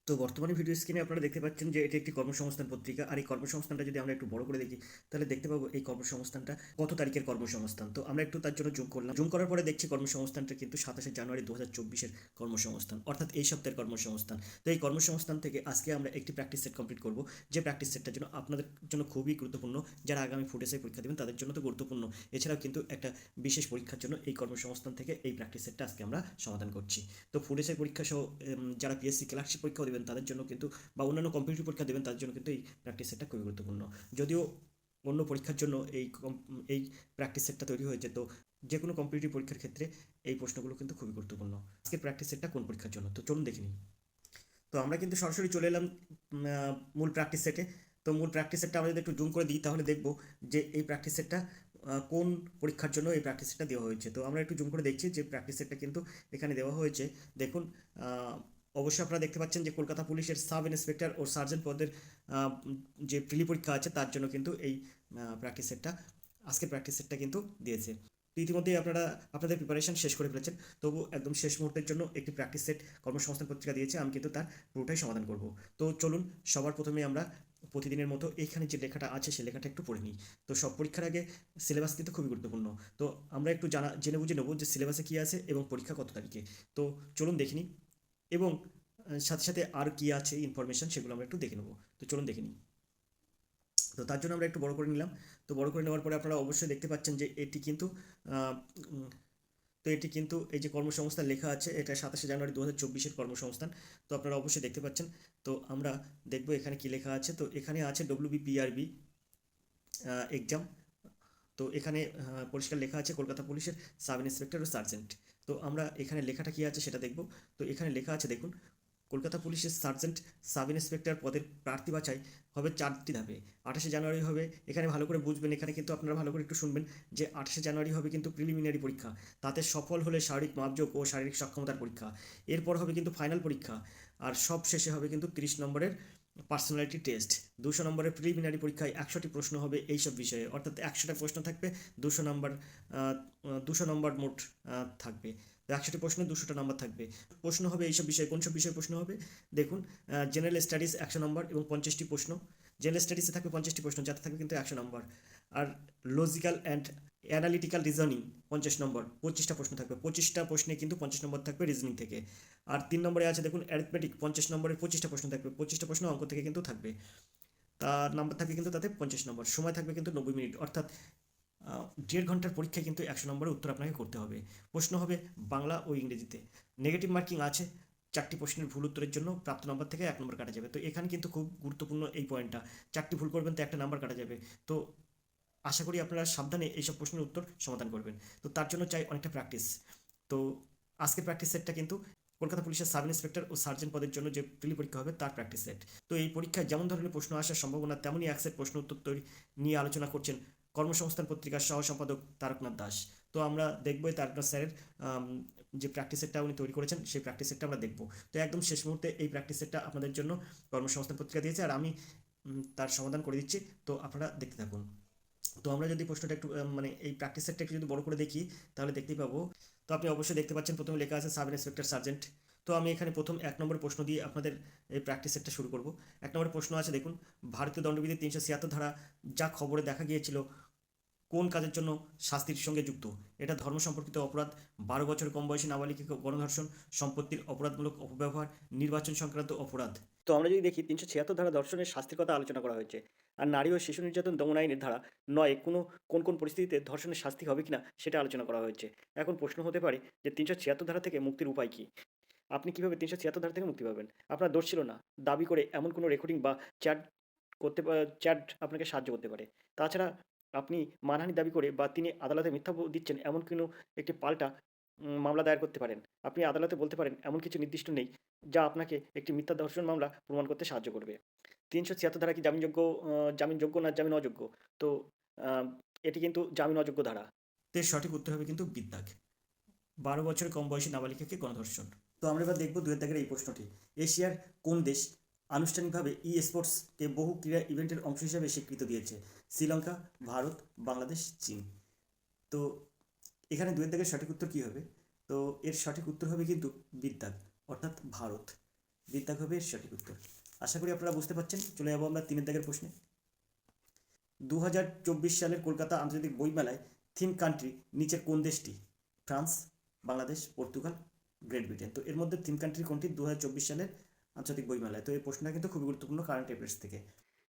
তো বর্তমানে ভিডিও স্ক্রিনে আপনারা দেখতে পাচ্ছেন যে এটি একটি কর্মসংস্থান পত্রিকা। আর এই কর্মসংস্থানটা যদি আমরা একটু বড় করে দেখি, তাহলে দেখতে পাবো এই কর্মসংস্থানটা কত তারিখের কর্মসংস্থান। তো আমরা একটু তার জন্য জুম করলাম। জুম করার পরে দেখছি কর্মসংস্থানটা কিন্তু 27শে জানুয়ারি 2024-এর কর্মসংস্থান, অর্থাৎ এই সপ্তাহের কর্মসংস্থান। তো এই কর্মসংস্থান থেকে আজকে আমরা একটি প্র্যাকটিস সেট কমপ্লিট করব, যে প্র্যাকটিস সেটটার জন্য আপনাদের জন্য খুবই গুরুত্বপূর্ণ। যারা আগামী ফুড এসআই পরীক্ষা দেবেন তাদের জন্য তো গুরুত্বপূর্ণ, এছাড়াও কিন্তু একটা বিশেষ পরীক্ষার জন্য এই কর্মসংস্থান থেকে এই প্র্যাকটিস সেটটা আজকে আমরা সমাধান করছি। তো ফুড এসআই পরীক্ষা সহ যারা পিএসসি ক্লার্কশিপ পরীক্ষাও দেবেন তাদের জন্য কিন্তু, বা অন্যান্য কম্পিটিটিভ পরীক্ষা দেবেন তাদের জন্য কিন্তু এই প্র্যাকটিস সেটটা খুবই গুরুত্বপূর্ণ। যদিও অন্য পরীক্ষার জন্য এই প্র্যাকটিস সেটটা তৈরি হয়েছে, তো যে কোনো কম্পিটিটিভ পরীক্ষার ক্ষেত্রে এই প্রশ্নগুলো কিন্তু খুবই গুরুত্বপূর্ণ। আজকের প্র্যাকটিস সেটটা কোন পরীক্ষার জন্য, তো চলুন দেখে নিই। তো আমরা কিন্তু সরাসরি চলে এলাম মূল প্র্যাকটিস সেটে। তো মূল প্র্যাকটিস সেটটা আমরা যদি একটু জুম করে দিই তাহলে দেখব যে এই প্র্যাকটিস সেটটা কোন পরীক্ষার জন্য এই প্র্যাকটিস সেটটা দেওয়া হয়েছে। তো আমরা একটু জুম করে দেখছি যে প্র্যাকটিস সেটটা কিন্তু এখানে দেওয়া হয়েছে। দেখুন, অবশ্যই আপনারা দেখতে পাচ্ছেন যে কলকাতা পুলিশের সাব ইন্সপেক্টর ও সার্জেন্ট পদের যে প্রিলি পরীক্ষা আছে তার জন্য কিন্তু এই প্র্যাকটিস সেটটা, আজকের প্র্যাকটিস সেটটা কিন্তু দিয়েছে। তো ইতিমধ্যেই আপনারা আপনাদের প্রিপারেশন শেষ করে ফেলেছেন, তবু একদম শেষ মুহূর্তের জন্য একটি প্র্যাকটিস সেট কর্মসংস্থান পত্রিকা দিয়েছে, আমি কিন্তু তার পুরোটাই সমাধান করব। তো চলুন, সবার প্রথমে আমরা প্রতিদিনের মতো এইখানে যে লেখাটা আছে সেই লেখাটা একটু পড়ে নিই। তো সব পরীক্ষার আগে সিলেবাস কিন্তু খুবই গুরুত্বপূর্ণ। তো আমরা একটু জেনে বুঝে নেবো যে সিলেবাসে কী আছে এবং পরীক্ষা কত তারিখে। তো চলুন দেখে নিই, এবং সাথে সাথে আর কি আছে ইনফরমেশন সেগুলো আমরা একটু দেখে নেবো। তো চলুন দেখে নিই। তো তার জন্য আমরা একটু বড় করে নিলাম। তো বড় করে নেওয়ার পরে আপনারা অবশ্যই দেখতে পাচ্ছেন যে এটি কিন্তু আহ, উম, তো এটি কিন্তু এই যে কর্মসংস্থান লেখা আছে, এটা 27শে জানুয়ারি 2024-এর কর্মসংস্থান। তো আপনারা অবশ্যই দেখতে পাচ্ছেন। তো আমরা দেখবো এখানে কি লেখা আছে। তো এখানে আছে WBPRB এক্সাম। তো এখানে পরিষ্কার লেখা আছে কলকাতা পুলিশের সাব ইন্সপেক্টর ও সার্জেন্ট। তো আমরা এখানে লেখাটা কি আছে সেটা দেখব। তো এখানে লেখা আছে দেখুন, কলকাতা পুলিশের সার্জেন্ট সাব ইন্সপেক্টর পদের প্রার্থী বাছাই হবে 4টি ধাপে। 28শে জানুয়ারি হবে, এখানে ভালো করে বুঝবেন, এখানে কিন্তু আপনারা ভালো করে একটু শুনবেন, যে 28শে জানুয়ারি হবে কিন্তু প্রিলিমিনারি পরীক্ষা। তাতে সফল হলে শারীরিক মাপযোগ ও শারীরিক সক্ষমতার পরীক্ষা। এরপর হবে কিন্তু ফাইনাল পরীক্ষা। আর সব শেষে হবে কিন্তু 30 নম্বরের পার্সোনালিটি টেস্ট। 200 নম্বরের প্রিলিমিনারি পরীক্ষায় 100টি প্রশ্ন হবে এইসব বিষয়ে, অর্থাৎ 100টা প্রশ্ন থাকবে। 200 নম্বর, 200 নম্বর মোট থাকবে। 100টি প্রশ্নে 200টা নাম্বার থাকবে। প্রশ্ন হবে এইসব বিষয়ে, কোন সব বিষয়ে প্রশ্ন হবে দেখুন। জেনারেল স্টাডিজ 100 নম্বর এবং 50টি প্রশ্ন। জেনারেল স্টাডিজে থাকবে 50টি প্রশ্ন, যাতে থাকবে কিন্তু 100 নম্বর। আর লজিক্যাল অ্যান্ড অ্যানালিটিক্যাল রিজনিং 50 নম্বর, 25টা প্রশ্ন থাকবে। 25টা প্রশ্নে কিন্তু 50 নম্বর থাকবে রিজনিং থেকে। আর 3 নম্বরে আছে দেখুন অ্যারিথমেটিক, 50 নম্বরের 25টা প্রশ্ন থাকবে। 25টা প্রশ্ন অঙ্ক থেকে কিন্তু থাকবে। তার নাম্বার থাকবে কিন্তু তাতে 50 নম্বর। সময় থাকবে কিন্তু 90 মিনিট, অর্থাৎ 1.5 ঘন্টার পরীক্ষায় কিন্তু 100 নম্বরের উত্তর আপনাকে করতে হবে। প্রশ্ন হবে বাংলা ও ইংরেজিতে। নেগেটিভ মার্কিং আছে, 4টি প্রশ্নের ভুল উত্তরের জন্য প্রাপ্ত নম্বর থেকে 1 নম্বর কাটা যাবে। তো এখানে কিন্তু খুব গুরুত্বপূর্ণ এই পয়েন্টটা, 4টি ভুল করবেন তো একটা নাম্বার কাটা যাবে। তো আশা করি আপনারা সাবধানে এইসব প্রশ্নের উত্তর সমাধান করবেন। তো তার জন্য চাই অনেকটা প্র্যাকটিস। তো আজকের প্র্যাকটিস সেটটা কিন্তু কলকাতা পুলিশের সাব ইন্সপেক্টর ও সার্জেন্ট পদের জন্য যে প্রিলি পরীক্ষা হবে তার প্র্যাকটিস সেট। তো এই পরীক্ষায় যেমন ধরনের প্রশ্ন আসার সম্ভাবনা, তেমনই এক সেট প্রশ্ন উত্তর তৈরি নিয়ে আলোচনা করছেন কর্মসংস্থান পত্রিকার সহ সম্পাদক তারকনাথ দাস। তো আমরা দেখবো এই তারকনাথ স্যারের যে প্র্যাকটিস সেটটা উনি তৈরি করেছেন সেই প্র্যাকটিস সেটটা আমরা দেখবো। তো একদম শেষ মুহূর্তে এই প্র্যাকটিস সেটটা আপনাদের জন্য কর্মসংস্থান পত্রিকা দিয়েছে, আর আমি তার সমাধান করে দিচ্ছি। তো আপনারা দেখতে থাকুন। তো আমরা যদি প্রশ্নটা একটু মানে এই প্র্যাকটিস সেটটা একটু যদি বড় করে দেখি তাহলে দেখতেই পাবো। তো আপনি অবশ্যই দেখতে পাচ্ছেন প্রথমে লেখা আছে সাব ইন্সপেক্টর সার্জেন্ট। তো আমি এখানে প্রথম 1 নম্বর প্রশ্ন দিয়ে আপনাদের এই প্র্যাকটিস সেটটা শুরু করব। 1 নম্বর প্রশ্ন আছে দেখুন, ভারতীয় দণ্ডবিধির 376 ধারা যা খবরে দেখা গিয়েছিল কোন কাজের জন্য শাস্তির সঙ্গে যুক্ত? এটা ধর্ম সম্পর্কিত অপরাধ, 12 বছর কম বয়সী নাবালিকাকে গণধর্ষণ, সম্পত্তির অপরাধমূলক অপব্যবহার, নির্বাচন সংক্রান্ত অপরাধ। তো আমরা যদি দেখি 376 ধারা ধর্ষণের শাস্তির কথা আলোচনা করা হয়েছে। আর নারী ও শিশু নির্যাতন দমন আইনের ধারা 9 কোন কোন পরিস্থিতিতে ধর্ষণের শাস্তি হবে কিনা সেটা আলোচনা করা হয়েছে। এখন প্রশ্ন হতে পারে যে 376 ধারা থেকে মুক্তির উপায় কি? আপনি কিভাবে 376 ধারা থেকে মুক্তি পাবেন? আপনার দোষ ছিল না দাবি করে এমন কোনো রেকর্ডিং বা চ্যাট চ্যাট আপনাকে সাহায্য করতে পারে। তাছাড়া আপনি মানহানির দাবি করে বা তিনি আদালতে মিথ্যা দিচ্ছেন এমন কোনো একটি পাল্টা মামলা দায়ের করতে পারেন। আপনি আদালতে বলতে পারেন এমন কিছু নির্দিষ্ট নেই যা আপনাকে একটি মিথ্যা ধর্ষণ মামলা প্রমাণ করতে সাহায্য করবে। 376 ধারা কি জামিনযোগ্য না জামিন অযোগ্য? তো আ এটি কিন্তু জামিন অযোগ্য ধারা। তো এর সঠিক উত্তর হবে কিন্তু বি দাগ। 12 বছরের কম বয়সী নাবালিকাকে গণধর্ষণ। তো আমরা এবার দেখব 2 দাগের এই প্রশ্নটি। এশিয়ার কোন দেশ আনুষ্ঠানিকভাবে স্পোর্টসকে বহু ক্রীড়া ইভেন্টের অংশ হিসেবে স্বীকৃতি দিয়েছে? শ্রীলঙ্কা, ভারত, বাংলাদেশ, চীন। তো এখানে 2 দাগের সঠিক উত্তর কী হবে? তো এর সঠিক উত্তর হবে কিন্তু বি দাগ, অর্থাৎ ভারত। দ্বিতাগ হবে এর সঠিক উত্তর। আশা করি আপনারা বুঝতে পারছেন। চলে যাবো আমরা 3 দাগের প্রশ্নে। 2024 সালের কলকাতা আন্তর্জাতিক বইমেলায় থিম কান্ট্রি নিচের কোন দেশটি? France, Bangladesh, Portugal, great Britain. তো এর মধ্যে থিম কান্ট্রি কোনটি 2024 সালের আন্তর্জাতিক বইমেলায়? তো এই প্রশ্নটা কিন্তু খুবই গুরুত্বপূর্ণ কারেন্ট অ্যাফেয়ার্স থেকে।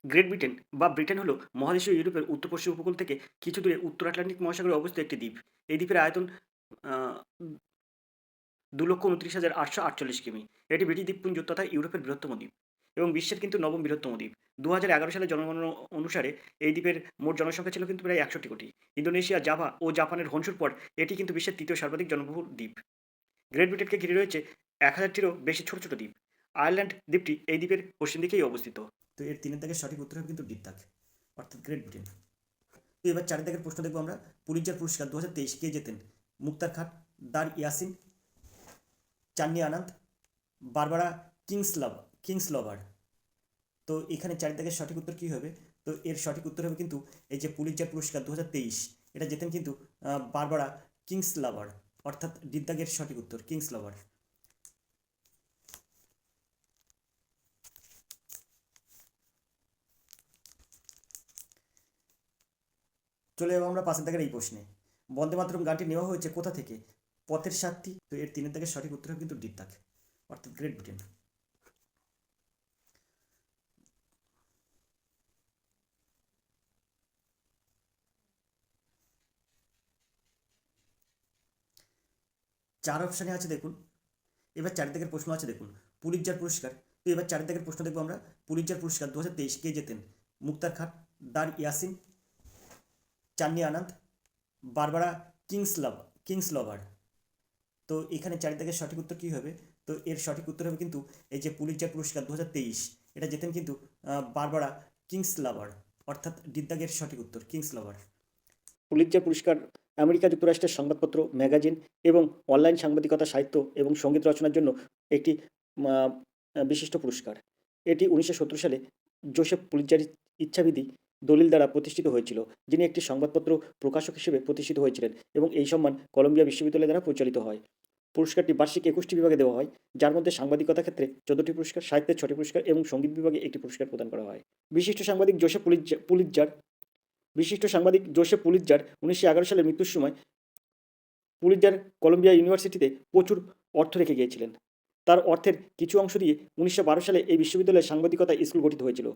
গ্রেট ব্রিটেন বা ব্রিটেন হলো মহাদেশীয় ইউরোপের উত্তর পশ্চিম উপকূল থেকে কিছু দূরে উত্তর আটলান্টিক মহাসাগরে অবস্থিত একটি দ্বীপ। এই দ্বীপের আয়তন 2,29,848 কিমি। এটি ব্রিটিশ দ্বীপপুঞ্জ তথা ইউরোপের বৃহত্তম দ্বীপ এবং বিশ্বের কিন্তু নবম বৃহত্তম দ্বীপ। 2011 সালে জনগণনা অনুসারে এই দ্বীপের মোট জনসংখ্যা ছিল কিন্তু প্রায় 61 কোটি। ইন্দোনেশিয়া, জাভা ও জাপানের হনসুর পর এটি কিন্তু বিশ্বের তৃতীয় সর্বাধিক জনবহুল দ্বীপ। গ্রেট ব্রিটেনকে ঘিরে রয়েছে 1000-টিরও বেশি ছোট ছোট দ্বীপ। আয়ারল্যান্ড দ্বীপটি এই দ্বীপের পশ্চিম দিকেই অবস্থিত। তো এর 3 দাগের সঠিক উত্তর হবে কিন্তু দ্বীপ দাগ, অর্থাৎ গ্রেট ব্রিটেন। তো এবার 4 দাগের প্রশ্ন দেখবো আমরা। পুলিৎজার পুরস্কার 2023 কে জেতেন? মুক্তার খান, দার ইয়াসিন, চান্নি আনন্দ, বারবারা কিংসলভার। তো এখানে 4 দাগের সঠিক উত্তর কী হবে? তো এর সঠিক উত্তর হবে কিন্তু এই যে পুলিৎজার পুরস্কার 2023, এটা জেতেন কিন্তু বারবারা কিংসলভার, অর্থাৎ ডি দাগের সঠিক উত্তর কিংসলভার। চলে যাবো আমরা 5 দাগের এই প্রশ্নে। বন্দে মাতরম গানটি নেওয়া হয়েছে কোথা থেকে? পথের সাথী। তো এর 3 দাগের সঠিক উত্তর হবে কিন্তু ডি দাগ, অর্থাৎ গ্রেট ব্রিটেন। চার অপশানে আছে দেখুন। এবার 4 দাগের প্রশ্ন আছে দেখুন, পুলিৎজার পুরস্কার। তো এবার 4 দাগের প্রশ্ন দেখবো আমরা। পুলিৎজার পুরস্কার 2023 কে জেতেন? মুক্তার খান, দার ইয়াসিন, চান্নি আনন্দ, বারবারা কিংসলভার। তো এখানে 4 দাগের সঠিক উত্তর কী হবে? তো এর সঠিক উত্তর হবে কিন্তু এই যে পুলিৎজার পুরস্কার 2023, এটা জেতেন কিন্তু বারবারা কিংসলভার, অর্থাৎ ডি দাগের সঠিক উত্তর কিংসলভার। পুলিৎজার পুরস্কার আমেরিকা যুক্তরাষ্ট্রের সংবাদপত্র, ম্যাগাজিন এবং অনলাইন সাংবাদিকতা, সাহিত্য এবং সঙ্গীত রচনার জন্য একটি বিশিষ্ট পুরস্কার। এটি 1970 সালে জোসেফ পুলিৎজারের ইচ্ছাবিধি দলিল দ্বারা প্রতিষ্ঠিত হয়েছিল, যিনি একটি সংবাদপত্র প্রকাশক হিসেবে প্রতিষ্ঠিত হয়েছিলেন, এবং এই সম্মান কলম্বিয়া বিশ্ববিদ্যালয় দ্বারা পরিচালিত হয়। পুরস্কারটি বার্ষিক 21টি বিভাগে দেওয়া হয়, যার মধ্যে সাংবাদিকতা ক্ষেত্রে 14টি পুরস্কার, সাহিত্যের 6টি পুরস্কার এবং সঙ্গীত বিভাগে একটি পুরস্কার প্রদান করা হয়। বিশিষ্ট সাংবাদিক জোসেফ পুলিৎজার 1911 সালে মৃত্যুর সময় পুলিৎজার কলম্বিয়া ইউনিভার্সিটিতে প্রচুর অর্থ রেখে গিয়েছিলেন। তার অর্থের কিছু অংশ দিয়ে 1912 সালে এই বিশ্ববিদ্যালয়ে সাংবাদিকতা স্কুল গঠিত হয়েছিল।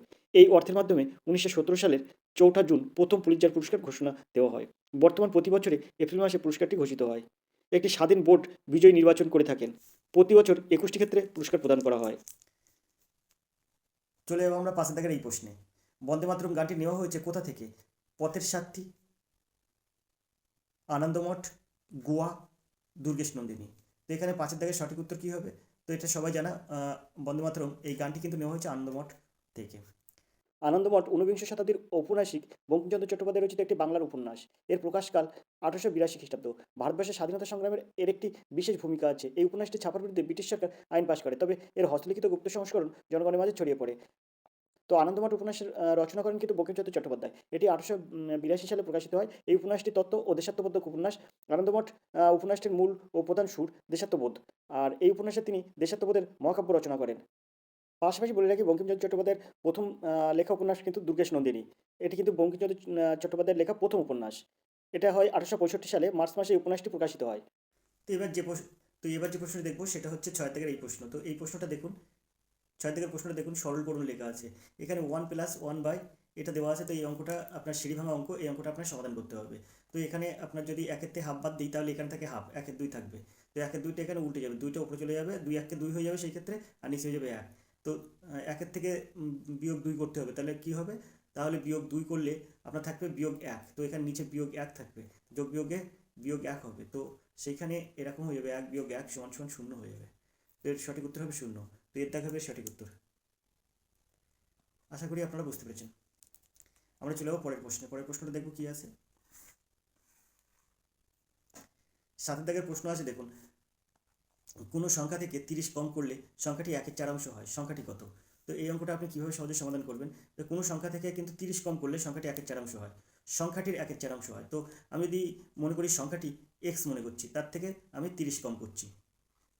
এই অর্থের মাধ্যমে 1917 সালের 4 জুন প্রথম পুলিৎজার পুরস্কার ঘোষণা দেওয়া হয়। বর্তমান প্রতি বছরে এপ্রিল মাসে পুরস্কারটি ঘোষিত হয়। একটি স্বাধীন বোর্ড বিজয়ী নির্বাচন করে থাকেন। প্রতি বছর 21টি ক্ষেত্রে পুরস্কার প্রদান করা হয়। চলে যাবো আমরা 5 দাগের এই প্রশ্নে। বন্দে মাতরম গানটি নেওয়া হয়েছে কোথা থেকে? পথের সাথী, আনন্দমঠ, গোয়া, দুর্গেশ নন্দিনী। তো এখানে 5 দাগের সঠিক উত্তর কী হবে? তো এটা সবাই জানা, বন্দে মাতরম এই গানটি কিন্তু নেওয়া হয়েছে আনন্দমঠ থেকে। আনন্দমঠ ঊনবিংশ শতাব্দীর ঔপন্যাসিক বঙ্কিমচন্দ্র চট্টোপাধ্যায় রচিত একটি বাংলার উপন্যাস। এর প্রকাশকাল 1882 খ্রিস্টাব্দ। ভারতবর্ষের স্বাধীনতা সংগ্রামের এর একটি বিশেষ ভূমিকা আছে। এই উপন্যাসটি ছাপার বিরুদ্ধে ব্রিটিশ সরকার আইন পাশ করে, তবে এর হস্তলিখিত গুপ্ত সংস্করণ জনগণের মাঝে ছড়িয়ে পড়ে। তো আনন্দমঠ উপন্যাসের রচনা করেন কিন্তু বঙ্কিমচন্দ্র চট্টোপাধ্যায়। এটি 1882 সালে প্রকাশিত হয়। এই উপন্যাসটি তত্ত্ব ও দেশাত্মবোধক উপন্যাস। আনন্দমঠ উপন্যাসটির মূল ও প্রধান সুর দেশাত্মবোধ, আর এই উপন্যাসে তিনি দেশাত্মবোধের মহাকাব্য রচনা করেন। পাশাপাশি বলে রাখি, বঙ্কিমচন্দ্র চট্টোপাধ্যায়ের প্রথম লেখা উপন্যাস কিন্তু দুর্গেশ নন্দিনী। এটি কিন্তু বঙ্কিমচন্দ্র চট্টোপাধ্যায়ের লেখা প্রথম উপন্যাস। এটা হয় 1865 সালে মার্চ মাসে এই উপন্যাসটি প্রকাশিত হয়। তো এবার যে প্রশ্নটি দেখবো সেটা হচ্ছে 6 দাগের এই প্রশ্ন। তো এই প্রশ্নটা দেখুন, 6 দাগের প্রশ্নটা দেখুন, সরল করুন লেখা আছে। এখানে 1 + 1 এটা দেওয়া আছে। তো এই অঙ্কটা আপনার সিঁড়ি ভাঙা অঙ্ক, এই অঙ্কটা আপনার সমাধান করতে হবে। তো এখানে আপনার যদি 1-এর থেকে হাফ বাদ দিই, তাহলে এখানে থাকে হাফ, 1-এর 2 থাকবে। তো 1-এর 2টা এখানে উল্টে যাবে, 2টা উপরে চলে যাবে, 2 1-কে 2 হয়ে যাবে সেই ক্ষেত্রে, আর নিচে হয়ে যাবে 1। তো 1-এর থেকে বিয়োগ 2 করতে হবে, তাহলে কি হবে? তাহলে বিয়োগ 2 করলে আপনার থাকবে বিয়োগ 1। তো এখানে নিচে বিয়োগ 1 থাকবে, যোগ বিয়োগে বিয়োগ 1 হবে। তো সেইখানে এরকম হয়ে যাবে 1 বিয়োগ 1 সমান সমান 0 হয়ে যাবে। তো এর সঠিক উত্তর হবে 0। তো এর দাগ হবে সঠিক উত্তর। আশা করি আপনারা বুঝতে পেরেছেন। আমরা চলে যাবো পরের প্রশ্নে। পরের প্রশ্নটা দেখবো কি আছে। 7 দাগের প্রশ্ন আছে দেখুন, কোনো সংখ্যা থেকে 30 কম করলে সংখ্যাটি 1/4 অংশ হয়, সংখ্যাটি কত? তো এই অঙ্কটা আপনি কীভাবে সহজে সমাধান করবেন? তো কোনো সংখ্যা থেকে কিন্তু 30 কম করলে সংখ্যাটি 1/4 অংশ হয়, সংখ্যাটির 1/4 অংশ হয়। তো আমি যদি মনে করি সংখ্যাটি x মনে করছি, তার থেকে আমি 30 কম করছি,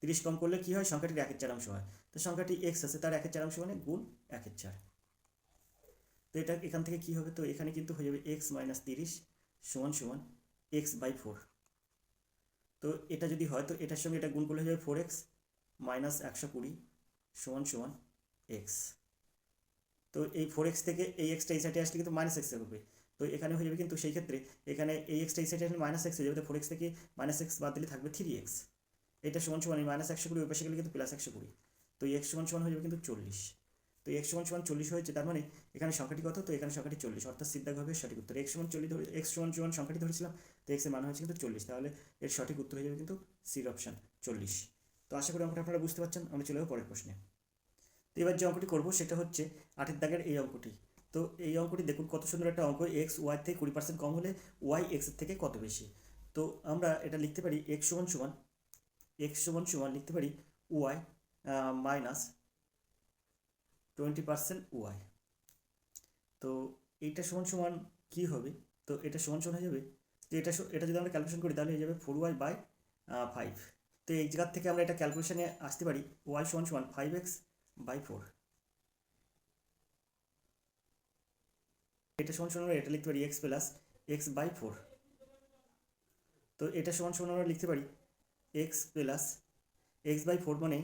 30 কম করলে কি হয়, সংখ্যাটির 1/4 হয়। তো সংখ্যাটি এক্স আছে, তার 1/4 মানে গুণ 1/4। তো এটা এখান থেকে কি হবে, তো এখানে কিন্তু হয়ে যাবে এক্স মাইনাস 30 সমান সমান x/4। তো এটা যদি হয় তো এটার সঙ্গে এটা গুণ করলে হয়ে যাবে 4x মাইনাস 120 সমান সমান এক্স। তো এই 4x থেকে এই এক্সটা এই সাইডে আসলে কিন্তু মাইনাস এক্স হবে। তো এখানে হয়ে যাবে কিন্তু সেই ক্ষেত্রে এখানে এই এক্সটা এই সাইডে আসলে মাইনাস এক্স হয়ে যাবে। তো 4x থেকে মাইনাস এক্স বাদ দিলে থাকবে 3x। এটা সমান সমান এই মাইনাস 120 ওই পাশে গেলে কিন্তু প্লাস 120। তো এই এক্স সমান সমান হয়ে যাবে কিন্তু 40। তো এক্স সমান সমান 40 হয়েছে, তার মানে এখানে সংখ্যাটি কত, তো এখানে সংখ্যাটি 40, অর্থাৎ সিদ্ধাভাবে সঠিক উত্তর। এক্স সমান 40 ধরে এক্স সমান সমান সংখ্যাটি ধরেছিলাম, তো এক্সের মান হয়েছে কিন্তু 40, তাহলে এর সঠিক উত্তর হয়ে যাবে কিন্তু সির অপশান 40। তো আশা করি অঙ্কটা আপনারা বুঝতে পারছেন। আমরা চলে যাবো পরের প্রশ্নে। তো এবার যে অঙ্কটি করবো সেটা হচ্ছে 8 দাগের এই অঙ্কটি। তো এই অঙ্কটি দেখুন কত সুন্দর একটা অঙ্ক, এক্স ওয়াই থেকে 20% কম হলে ওয়াই এক্সের থেকে কত বেশি। তো আমরা এটা লিখতে পারি এক্স সমান সমান লিখতে পারি ওয়াই মাইনাস 20% ওয়াই। তো এইটা সমান সমান কী হবে, তো এটা সমান সমান হয়ে যাবে, তো এটা যদি আমরা ক্যালকুলেশন করি তাহলে হয়ে যাবে 4y/5। তো এই জায়গার থেকে আমরা এটা ক্যালকুলেশনে আসতে পারি ওয়াই সমান সমান 5x/4। এটা সমান সমান আমরা এটা লিখতে পারি এক্স প্লাস x/4। তো এটা সমান সমান আমরা লিখতে পারি এক্স প্লাস x/4 মানে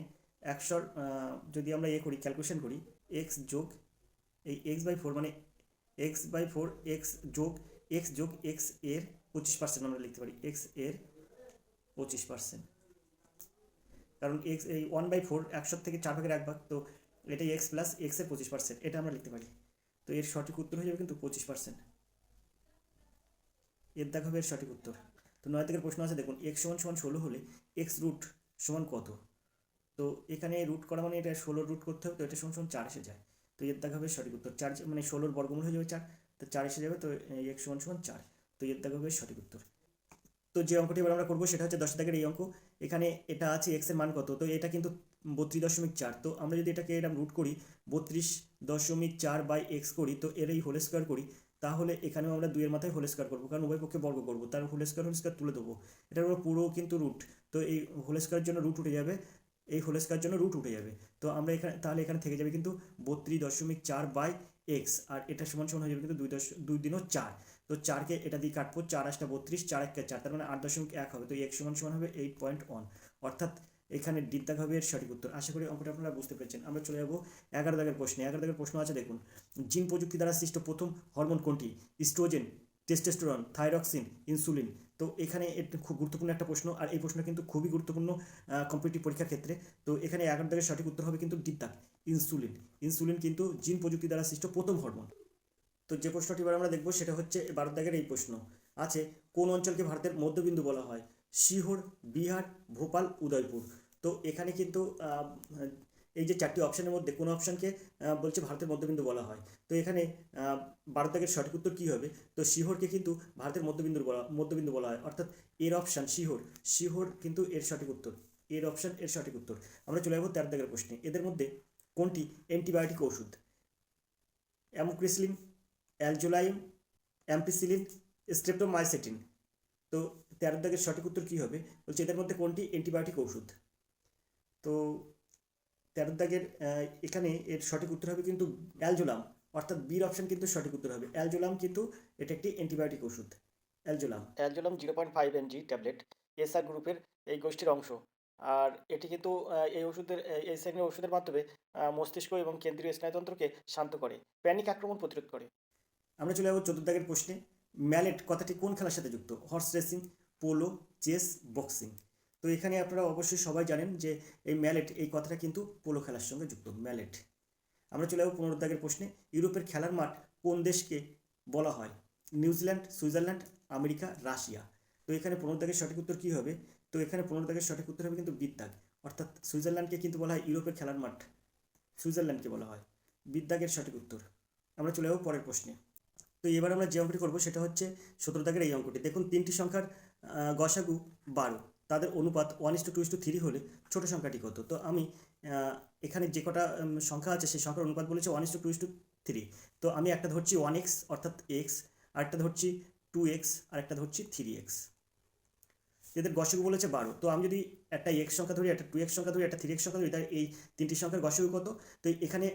100 যদি আমরা করি ক্যালকুলেশন করি এক্স যোগ এই x/4 মানে x/4 এক্স যোগ এক্স এর 25% আমরা লিখতে পারি এক্স এর 25%। কারণ এক্স এই 1/4 100 থেকে 4/1 তো এটাই এক্স প্লাস এক্স এর 25%, এটা আমরা লিখতে পারি। তো এর সঠিক উত্তর হয়ে যাবে কিন্তু 25%। এর দেখা হবে এর সঠিক উত্তর। তো 9 থেকে প্রশ্ন আছে দেখুন, এক্স সমান সমান 16 হলে এক্স রুট সমান কত। তো এখানে রুট করা মানে এটা 16 রুট করতে হবে, তো এটা সমান সমান 4 এসে যায়। তো এর দেখা হবে সঠিক উত্তর 4 মানে 16 বর্গমূল হয়ে যাবে 4, তো 4 এসে যাবে। তো এক্স সমান সমান 4, তো এর দেখা হবে সঠিক উত্তর। তো যে অঙ্কটি এবার আমরা করবো সেটা হচ্ছে 10 দাগের এই অঙ্ক। এখানে এটা আছে এক্স এর মান কত, তো এটা কিন্তু 32.4। তো আমরা যদি এটাকে এরকম রুট করি 32.4/x করি, তো এর এই হোল স্কোয়ার করি, তাহলে এখানেও আমরা 2 এর মাথায় হোল স্কোয়ার করবো, কারণ উভয় পক্ষে বর্গ করবো, তার হোল স্কোয়ার তুলে দেবো। এটার পুরো কিন্তু রুট, তো এই হোল স্কোয়ারের জন্য রুট উঠে যাবে, এই হোল স্কোয়ারের জন্য রুট উঠে যাবে। তো আমরা এখানে তাহলে এখানে থেকে যাবে কিন্তু 32.4/x, আর এটা সমান সমান হয়ে যাবে কিন্তু 2×4। তো 4কে এটা দিয়ে কাটবো, 4 8 32, 4 1 4, তার মানে 8.1 হবে। তো এক্স সমান সমান হবে 8.1, অর্থাৎ এখানে ডি দাগ হবে এর সঠিক উত্তর। আশা করি অঙ্কটা আপনারা বুঝতে পেরেছেন। আমরা চলে যাবো 11 দাগের প্রশ্নে। 11 দাগের প্রশ্ন আছে দেখুন, জিন প্রযুক্তি দ্বারা সৃষ্ট প্রথম হরমোন কোনটি, ইস্ট্রোজেন, টেস্টোস্টেরন, থাইরক্সিন, ইনসুলিন। তো এখানে এটা খুব গুরুত্বপূর্ণ একটা প্রশ্ন, আর এই প্রশ্নটা কিন্তু খুবই গুরুত্বপূর্ণ কম্পিটিটিভ পরীক্ষার ক্ষেত্রে। তো এখানে 11 দাগের সঠিক উত্তর হবে কিন্তু ডি দাগ, ইনসুলিন কিন্তু জিন প্রযুক্তি দ্বারা সৃষ্ট প্রথম হরমোন। তো যে প্রশ্নটি এবার আমরা দেখবো সেটা হচ্ছে 12 দাগের এই প্রশ্ন আছে, কোন অঞ্চলকে ভারতের মধ্যবিন্দু বলা হয়, শিহর, বিহার, ভোপাল, উদয়পুর। তো এখানে কিন্তু এই যে 4টি অপশানের মধ্যে কোন অপশানকে বলছে ভারতের মধ্যবিন্দু বলা হয়। তো এখানে 12 দাগের সঠিক উত্তর কী হবে, তো শিহরকে কিন্তু ভারতের মধ্যবিন্দু বলা হয়, অর্থাৎ এর অপশান শিহর কিন্তু এর সঠিক উত্তর, এর অপশান এর সঠিক উত্তর। আমরা চলে যাবো 13 দাগের প্রশ্নে। এদের মধ্যে কোনটি অ্যান্টিবায়োটিক ওষুধ, অ্যামোক্সিসিলিন, অ্যালজোলাইম, অ্যাম্পিসিলিন, স্ট্রেপ্টোমাইসিন। তো 13 দাগের সঠিক উত্তর কী হবে, বলছে এদের মধ্যে কোনটি অ্যান্টিবায়োটিক ওষুধ। তো 13 দাগের এখানে এর সঠিক উত্তর হবে কিন্তু অ্যালজোলাম, অর্থাৎ বির অপশান কিন্তু সঠিক উত্তর হবে। অ্যালজোলাম কিন্তু এটা একটি অ্যান্টিবায়োটিক ওষুধ। অ্যালজোলাম 0.5 mg ট্যাবলেট এসআর গ্রুপের এই গোষ্ঠীর অংশ, আর এটি কিন্তু এই ওষুধের এই শ্রেণীর ওষুধের মাধ্যমে মস্তিষ্ক এবং কেন্দ্রীয় স্নায়ুতন্ত্রকে শান্ত করে, প্যানিক আক্রমণ প্রতিরোধ করে। আমরা চলে যাবো 14 দাগের প্রশ্নে। ম্যালেট কথাটি কোন খেলার সাথে যুক্ত, horse racing, polo, chess, boxing. তো এখানে আপনারা অবশ্যই সবাই জানেন যে এই ম্যালেট এই কথাটা কিন্তু পোলো খেলার সঙ্গে যুক্ত, ম্যালেট। আমরা চলে যাবো 15 দাগের প্রশ্নে। ইউরোপের খেলার মাঠ কোন দেশকে বলা হয়, নিউজিল্যান্ড, সুইজারল্যান্ড, আমেরিকা, রাশিয়া। তো এখানে 15 দাগের সঠিক উত্তর কী হবে, তো এখানে 15 দাগের সঠিক উত্তর হবে কিন্তু বিদ দাগ, অর্থাৎ সুইজারল্যান্ডকে কিন্তু বলা হয় ইউরোপের খেলার মাঠ, সুইজারল্যান্ডকে বলা হয়, বিদ দাগের সঠিক উত্তর। আমরা চলে যাবো পরের প্রশ্নে। তো এবার আমরা যে অঙ্কটি করবো সেটা হচ্ছে 17 দাগের এই অঙ্কটি। দেখুন 3টি সংখ্যার গসাগু 12, তাদের অনুপাত 1:2:3 হলে ছোট সংখ্যাটি কত। তো আমি এখানে যে কটা সংখ্যা আছে সেই সংখ্যার অনুপাত বলেছে 1:2:3। তো আমি একটা ধরছি 1x অর্থাৎ এক্স, আরেকটা ধরছি 2x, আর একটা ধরছি 3x। এদের গসাগু বলেছে 12। তো আমি যদি একটা এক্স সংখ্যা ধরি, একটা 2x সংখ্যা ধরি, একটা 3x সংখ্যা ধরি, তাই এই তিনটি সংখ্যার গসাগু কত? তো এখানে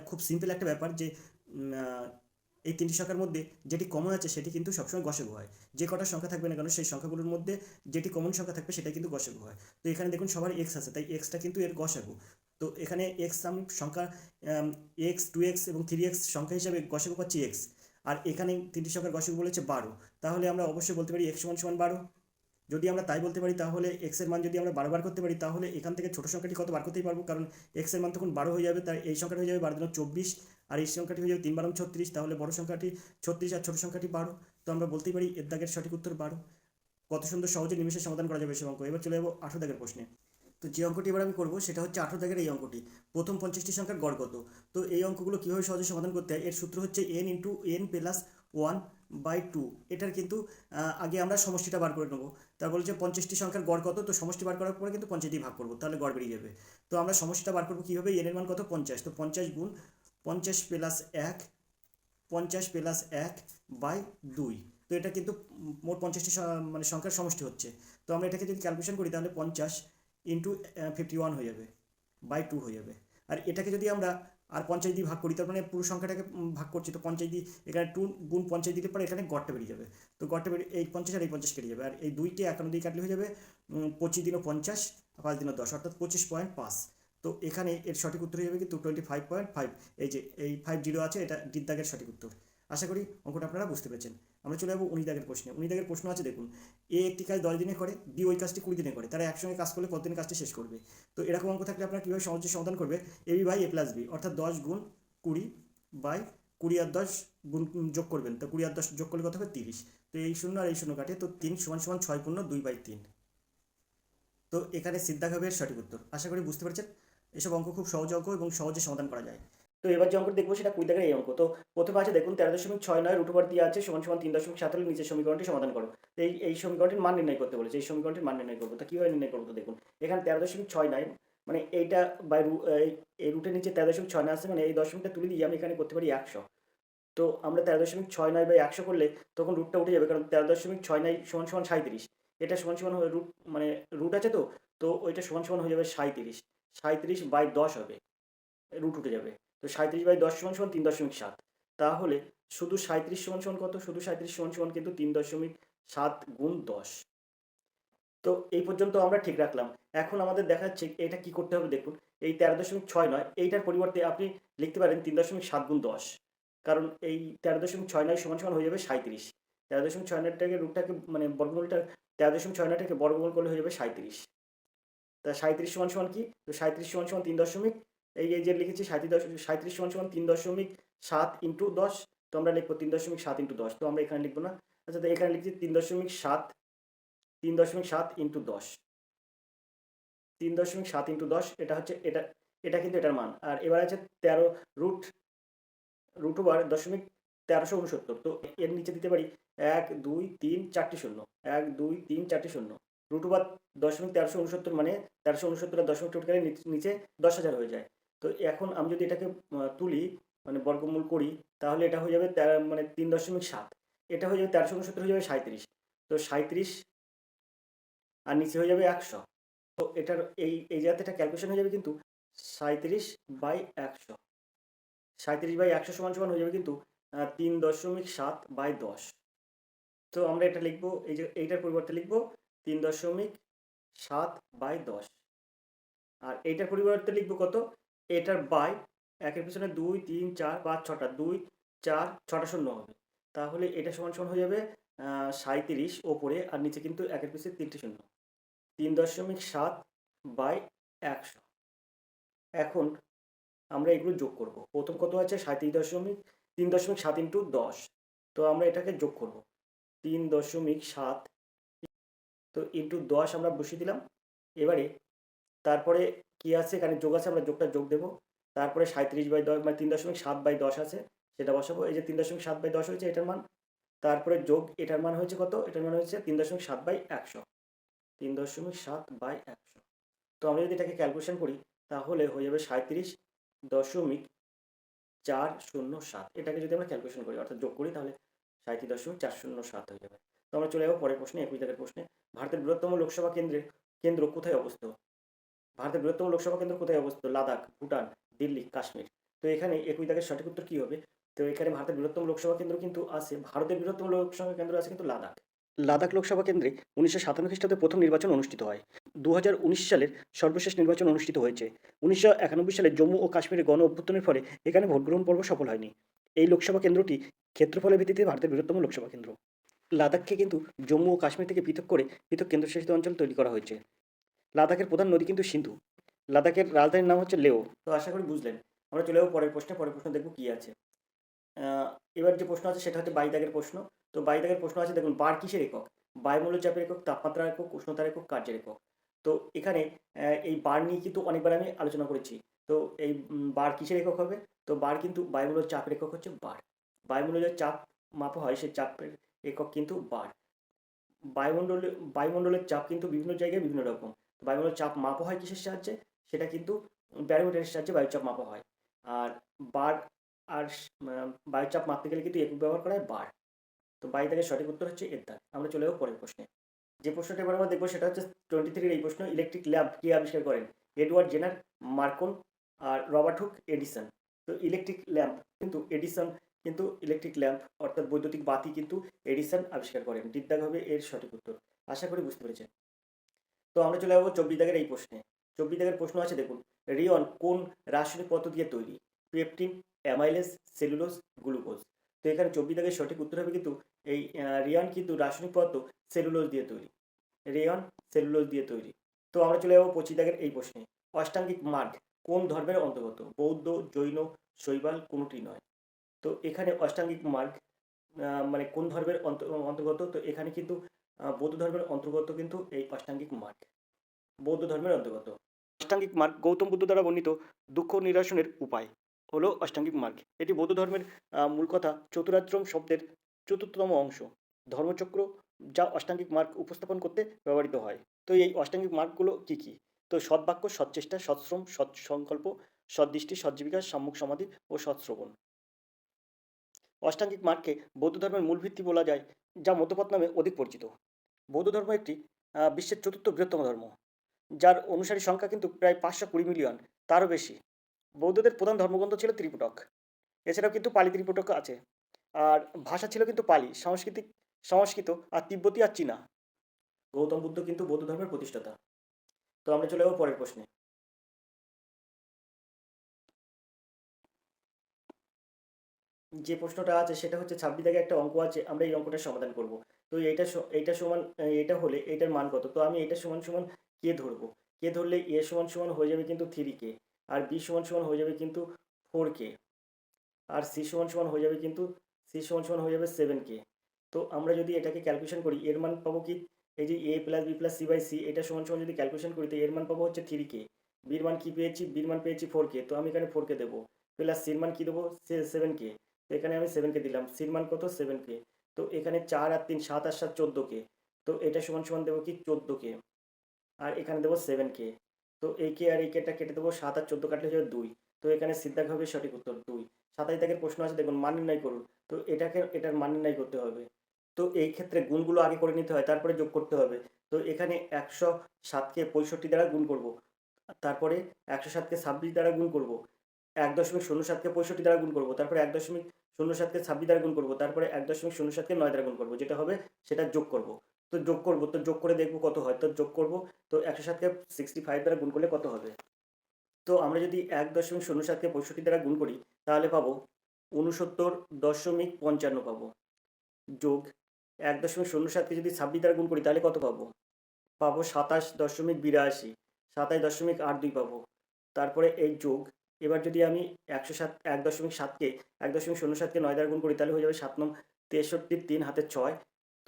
খুব সিম্পল একটা ব্যাপার যে এই তিনটি সংখ্যার মধ্যে যেটি কমন আছে সেটি কিন্তু সবসময় গসাগু হয়। যে কটা সংখ্যা থাকবে না কেন সেই সংখ্যাগুলোর মধ্যে যেটি কমন সংখ্যা থাকবে সেটাই কিন্তু গসাগু হয়। তো এখানে দেখুন সবার এক্স আছে, তাই এক্সটা কিন্তু এর গসাগু। তো এখানে এক্স আমি সংখ্যা এক্স, 2x এবং 3x সংখ্যা হিসাবে গসাগু পাচ্ছি এক্স, আর এখানে তিনটি সংখ্যার গসাগু বলেছে 12। তাহলে আমরা অবশ্যই বলতে পারি এক্স সমান সমান 12। যদি আমরা তাই বলতে পারি তাহলে এক্স এর মান যদি আমরা 12 বার করতে পারি তাহলে এখান থেকে ছোট সংখ্যাটি কত বার করতেই পারবো, কারণ এক্স এর মান তখন 12 হয়ে যাবে, তাই এই সংখ্যাটি হয়ে যাবে 12 × 24, আর এই সংখ্যাটি হয়ে যাবে 3 × 36, তাহলে বড় সংখ্যাটি 36 আর ছোট সংখ্যাটি 12। তো আমরা বলতেই পারি এর দাগের সঠিক উত্তর 12। কত সুন্দর সহজে নিমেষে সমাধান করা যাবে এসব অঙ্ক। এবার চলে যাবো 18 দাগের প্রশ্নে। তো যে অঙ্কটি এবার আমি করবো সেটা হচ্ছে 18 দাগের এই অঙ্কটি, প্রথম 50টি সংখ্যার গড় কত। তো এই অঙ্কগুলো কীভাবে সহজে সমাধান করতে হয়, এর সূত্র হচ্ছে n × n+1/2। এটার কিন্তু আগে আমরা সমষ্টিটা বার করে নেবো। তারপর হচ্ছে 50টি সংখ্যার গড় কত, তো সমষ্টি বার করার পরে কিন্তু 50 দিয়ে ভাগ করবো, তাহলে গড় বেরিয়ে যাবে। তো আমরা সমষ্টিটা বার করবো কীভাবে, n এর মান কত 50, তো 50 গুণ 50 + 1, 50 + 1/2। তো এটা কিন্তু মোট 50টি মানে সংখ্যার সমষ্টি হচ্ছে। তো আমরা এটাকে যদি ক্যালকুলেশন করি তাহলে 50 × 51 হয়ে যাবে, 2 হয়ে যাবে। আর এটাকে যদি আমরা আর 50 দিয়ে ভাগ করি, তার মানে পুরো সংখ্যাটাকে ভাগ করছি, তো 50 দিয়ে এখানে 2 গুণ 50 দিলে পরে এখানে গড়টা বেরিয়ে যাবে। তো গড়টা বেরিয়ে এই 50 আর এই 50 কেটে যাবে, আর এই 2টি 51 দিয়ে কাটলে হয়ে যাবে 25 × 50, 5 × 10 অর্থাৎ 25.5। তো এখানে এর সঠিক উত্তর হয়ে যাবে কিন্তু 25.5। এই যে এই 50 আছে, এটা ডির দাগের সঠিক উত্তর। আশা করি অঙ্কটা আপনারা বুঝতে পেরেছেন। আমরা চলে যাবো 19 দাগের প্রশ্নে। 19 দাগের প্রশ্ন আছে দেখুন, এ একটি কাজ 10 দিনে করে, বি ওই কাজটি 20 দিনে করে, তারা একসঙ্গে কাজ করলে কতদিনে কাজটি শেষ করবে। তো এরকম অঙ্ক থাকলে আপনারা কীভাবে সহজে সমাধান করবে, ab/a+b অর্থাৎ 10 গুণ 20/20 আর 10 গুণ যোগ করবেন, তো 20 আর 10 যোগ করলে কত হবে 30। তো এই শূন্য আর এই শূন্য কাটে, তো 3 = 6 × 2/3। তো এখানে সিদ্ধাঘাবের সঠিক উত্তর। আশা করি বুঝতে পারছেন, এসব অঙ্ক খুব সহজ অঙ্ক এবং সহজে সমাধান করা যায়। তো এবার যে অঙ্কটি দেখবো সেটা 20 দাগের এই অঙ্ক। তো প্রথমে আছে দেখুন 13.69 √ দিয়ে আছে = 3.7 হলে নিচের সমীকরণটি সমাধান করো। তো এই সমীকরণটির মান নির্ণয় করতে বলেছে, এই সমীকরণটির মান নির্ণয় করবো। তো কীভাবে নির্ণয় করবো, তো দেখুন এখানে 13.69 মানে এইটা বাই এই রুটের নিচে 13.69 আছে, মানে এই দশমিকটা তুলে দিয়ে আমি এখানে করতে পারি 100। তো আমরা 13.69/100 করলে তখন রুটটা উঠে যাবে, কারণ 13.69 = 37। এটা সমান রুট মানে রুট আছে, তো ওইটা সমান হয়ে যাবে 37। 37/10 হবে, রুট উঠে যাবে। তো 37/10 = 3.7। তাহলে শুধু 37 = কত, শুধু 37 = কিন্তু 3.7 গুণ 10। তো এই পর্যন্ত আমরা ঠিক রাখলাম। এখন আমাদের দেখাচ্ছে এটা কি করতে হবে দেখুন, এই 13.69 এইটার পরিবর্তে আপনি লিখতে পারেন 3.7 গুণ 10, কারণ এই 13.69 সমান হয়ে যাবে 37। 13.69টাকে রুটটাকে মানে বর্গমূলটা 13.69টাকে বর্গমূল করলে হয়ে যাবে 37। তা 37 সমান কি, তো 37 সমান 3 দশমিক এই যে লিখেছি 37 সমান 3.7 × 10। তো আমরা লিখবো 3.7 × 10। তো আমরা এখানে লিখবো না, আচ্ছা তো এখানে লিখছি 3.7 × 10। 3.7 × 10 এটা হচ্ছে এটা কিন্তু এটার মান। আর এবার আছে 13 √ দশমিক 1369। তো এর নিচে দিতে পারি 1 2 3 4টি শূন্য, 1 2 3 4টি শূন্য। দশমিক 1369 মানে 1369 আর দশমিক টোট গেলে নিচে 10,000 হয়ে যায়। তো এখন আমি যদি এটাকে তুলি মানে বর্গমূল করি তাহলে এটা হয়ে যাবে মানে 3.7, এটা হয়ে যাবে 1369 হয়ে যাবে 37। তো 37 আর নিচে হয়ে যাবে 100। তো এটার এই জায়গাতে এটা ক্যালকুলেশন হয়ে যাবে কিন্তু 37/100। 37/100 সমান হয়ে যাবে কিন্তু 3.7/10। তো আমরা এটা লিখবো, এই যে এইটার পরিবর্তে লিখবো 3.7/10। আর এইটার পরিবর্তে লিখবো কত, এটার বাই একের পিছনে 2 3 4 5 6টা 2 4 6টা শূন্য হবে। তাহলে এটা সমান হয়ে যাবে 37 ওপরে আর নিচে কিন্তু একের পিছনে 3টি শূন্য, 3.7/100। এখন আমরা এগুলো যোগ করব। প্রথম কত আছে 3.7 × 10। তো আমরা এটাকে যোগ করব 3.7, তো ইন্টু 10 আমরা বসিয়ে দিলাম। এবারে তারপরে কি আছে, এখানে যোগ আছে, আমরা যোগটা যোগ দেবো। তারপরে 37/10 মানে 3.7/10 আছে, সেটা বসাবো। এই যে 3.7/10 হয়েছে এটার মান। তারপরে যোগ এটার মান হয়েছে কত, এটার মান হয়েছে 3.7/100। 3.7/100। তো আমরা যদি এটাকে ক্যালকুলেশন করি তাহলে হয়ে যাবে 37.407। এটাকে যদি আমরা ক্যালকুলেশন করি অর্থাৎ যোগ করি তাহলে 37.407 হয়ে যাবে। তো আমরা চলে যাবো পরের প্রশ্নে, 21 দাগের প্রশ্নে। ভারতের বৃহত্তম লোকসভা কেন্দ্রের কেন্দ্র কোথায় অবস্থিত? ভারতের বৃহত্তম লোকসভা কেন্দ্র কোথায় অবস্থিত? লাদাখ, ভুটান, দিল্লি, কাশ্মীর। তো এখানে 21 দাগের সঠিক উত্তর কি হবে? তো এখানে ভারতের বৃহত্তম লোকসভা কেন্দ্র কিন্তু আছে, ভারতের বৃহত্তম লোকসভা কেন্দ্র আছে কিন্তু লাদাখ। লাদাখ লোকসভা কেন্দ্রে 1957 খ্রিস্টাব্দে প্রথম নির্বাচন অনুষ্ঠিত হয়। 2019 সালের সর্বশেষ নির্বাচন অনুষ্ঠিত হয়েছে। 1991 সালে জম্মু ও কাশ্মীরের গণ অভ্যুত্থানের ফলে এখানে ভোট গ্রহণ পর্ব সফল হয়নি। এই লোকসভা কেন্দ্রটি ক্ষেত্রফলের ভিত্তিতে ভারতের বৃহত্তম লোকসভা কেন্দ্র। লাদাখকে কিন্তু জম্মু ও কাশ্মীর থেকে পৃথক করে পৃথক কেন্দ্রশাসিত অঞ্চল তৈরি করা হয়েছে। লাদাখের প্রধান নদী কিন্তু সিন্ধু। লাদাখের রাজধানীর নাম হচ্ছে লেহ। তো আশা করি বুঝলেন। আমরা চলে যাবো পরের প্রশ্নে। পরের প্রশ্ন দেখবো কি আছে। এবার যে প্রশ্ন আছে সেটা হচ্ছে 22 দাগের প্রশ্ন। তো 22 দাগের প্রশ্ন আছে, দেখুন, বার কিসের একক? বায়ুমণ্ডল চাপের একক, তাপমাত্রার একক, উষ্ণতার একক, কার্যের একক। তো এখানে এই বার নিয়ে কিন্তু অনেকবার আমি আলোচনা করেছি। তো এই বার কিসের একক হবে? তো বার কিন্তু বায়ুমণ্ডল চাপের একক হচ্ছে বার। বায়ুমণ্ডলের চাপ মাপা হয়, সেই চাপের একক কিন্তু বার। বায়ুমণ্ডলের চাপ কিন্তু বিভিন্ন জায়গায় বিভিন্ন রকম। বায়ুমণ্ডলের চাপ মাপা হয় কিসের সাহায্যে? সেটা কিন্তু ব্যারোমিটারের সাহায্যে বায়ুচাপ মাপা হয়। আর বার আর বায়ুচাপ মাপতে গেলে কিন্তু একক ব্যবহার করা হয় বার। তো 22 দাগের সঠিক উত্তর হচ্ছে এর দাগ। আমরা চলে যাবো পরের প্রশ্নে। যে প্রশ্নটা এবার আমরা দেখবো সেটা হচ্ছে 23 এই প্রশ্ন। ইলেকট্রিক ল্যাম্প কে আবিষ্কার করেন? এডওয়ার্ড জেনার, মার্কন আর রবার্ট হুক, এডিসন। তো ইলেকট্রিক ল্যাম্প কিন্তু এডিসন কিন্তু ইলেকট্রিক ল্যাম্প অর্থাৎ বৈদ্যুতিক বাতি কিন্তু এডিসন আবিষ্কার করেন। ডিড দাগ হবে এর সঠিক উত্তর। আশা করি বুঝতে পেরেছেন। তো আমরা চলে যাবো 24 দাগের এই প্রশ্নে। 24 দাগের প্রশ্ন আছে, দেখুন, রিয়ন কোন রাসায়নিক পদার্থ দিয়ে তৈরি? Peptin, amylase, cellulose, glucose. তো এখানে 24 দাগের সঠিক উত্তর হবে কিন্তু এই রিয়ন কিন্তু রাসায়নিক পদার্থ সেলুলোজ দিয়ে তৈরি। রেয়ন সেলুলোজ দিয়ে তৈরি। তো আমরা চলে যাবো 25 দাগের এই প্রশ্নে। অষ্টাঙ্গিক মার্গ কোন ধর্মের অন্তর্গত? বৌদ্ধ, জৈন, শৈবাল, কোনটি নয়। তো এখানে অষ্টাঙ্গিক মার্গ মানে কোন ধর্মের অন্তর্গত? তো এখানে কিন্তু বৌদ্ধ ধর্মের অন্তর্গত কিন্তু এই অষ্টাঙ্গিক মার্গ, বৌদ্ধ ধর্মের অন্তর্গত। অষ্টাঙ্গিক মার্গ গৌতম বুদ্ধ দ্বারা বর্ণিত দুঃখ নিরসনের উপায় হলো অষ্টাঙ্গিক মার্গ। এটি বৌদ্ধ ধর্মের মূল কথা চতুরাশ্রম শব্দের চতুর্থতম অংশ, ধর্মচক্র, যা অষ্টাঙ্গিক মার্গ উপস্থাপন করতে ব্যবহৃত হয়। তো এই অষ্টাঙ্গিক মার্গগুলো কী কী? তো সৎবাক্য, সৎচেষ্টা, সৎশ্রম, সৎ সংকল্প, সৎদৃষ্টি, সজ্জীবিকা, সম্মুখ সমাধি ও সৎশ্রবণ। অষ্টাঙ্গিক মার্গকে বৌদ্ধ ধর্মের মূল ভিত্তি বলা যায়, যা মধ্যপথ নামে অধিক পরিচিত। বৌদ্ধ ধর্ম একটি বিশ্বের চতুর্থ বৃহত্তম ধর্ম, যার অনুসারী সংখ্যা কিন্তু প্রায় 520 মিলিয়ন, তারও বেশি। বৌদ্ধদের প্রধান ধর্মগ্রন্থ ছিল ত্রিপিটক। এছাড়াও কিন্তু পালি ত্রিপিটক আছে। আর ভাষা ছিল কিন্তু পালি, সংস্কৃত আর তিব্বতী আর চীনা। গৌতম বুদ্ধ কিন্তু বৌদ্ধ ধর্মের প্রতিষ্ঠাতা। তো আমরা চলে যাবো পরের প্রশ্নে। যে প্রশ্নটা আছে সেটা হচ্ছে 26 দাগে একটা অঙ্ক আছে, আমরা এই অঙ্কটার সমাধান করব। তো এইটা সমান এটা হলে এটার মান কত? তো আমি এটা সমান সমান কে ধরবো। কে ধরলে এ সমান সমান হয়ে যাবে কিন্তু 3k, আর বি সমান সমান হয়ে যাবে কিন্তু 4k, আর সি সমান সমান হয়ে যাবে কিন্তু 7k। তো আমরা যদি এটাকে ক্যালকুলেশন করি এর মান পাবো কি, এই যে a plus b plus c by c, এটা সমান সমান যদি ক্যালকুলেশন করি তো এর মান পাবো হচ্ছে 3k। বির মান কি পেয়েছি? বির মান পেয়েছি 4k, তো আমি এখানে 4k দেবো। প্লাস সির মান কি দেবো? 7k। তো এখানে আমি 7k দিলাম। সির মান কত? 7k। তো এখানে 4 আর 3 7 আর 7 14k। তো এটা সমান সমান দেবো কি 14k, আর এখানে দেবো 7k। তো এই কে আর এই কেটা কেটে দেবো, 7 আর 14 কাটলে হয়ে যাবে 2। তো এখানে সিদ্ধার্থ হবে সঠিক উত্তর 2। 27 দাগের প্রশ্ন আছে, দেখুন, মান নির্ণয় করুন। তো এটার মান নির্ণয় করতে হবে। তো এই ক্ষেত্রে গুণগুলো আগে করে নিতে হয়, তারপরে যোগ করতে হবে। তো এখানে 107কে 65 দ্বারা গুণ করব, তারপরে 107কে 26 দ্বারা গুণ করব, 1.07কে 65 দ্বারা গুণ করব, তারপরে 1.07কে 26 দ্বারা গুণ করব, তারপরে 1.07কে 9 দ্বারা গুণ করব, যেটা হবে সেটা যোগ করব। তো যোগ করে দেখবো কত হয়। তো যোগ করব। তো 107কে 65 দ্বারা গুণ করলে কত হবে? তো আমরা যদি 1.07কে 65 দ্বারা গুণ করি তাহলে পাবো 69.55 পাবো, যোগ 1.07কে যদি 26 দ্বারা গুণ করি তাহলে কত পাবো? পাবো 27.82, 27.82 পাবো। তারপরে এই যোগ, এবার যদি আমি 1.7কে 9 দ্বারা গুণ করি তাহলে হয়ে যাবে 7 9 63, 3 হাতে 6,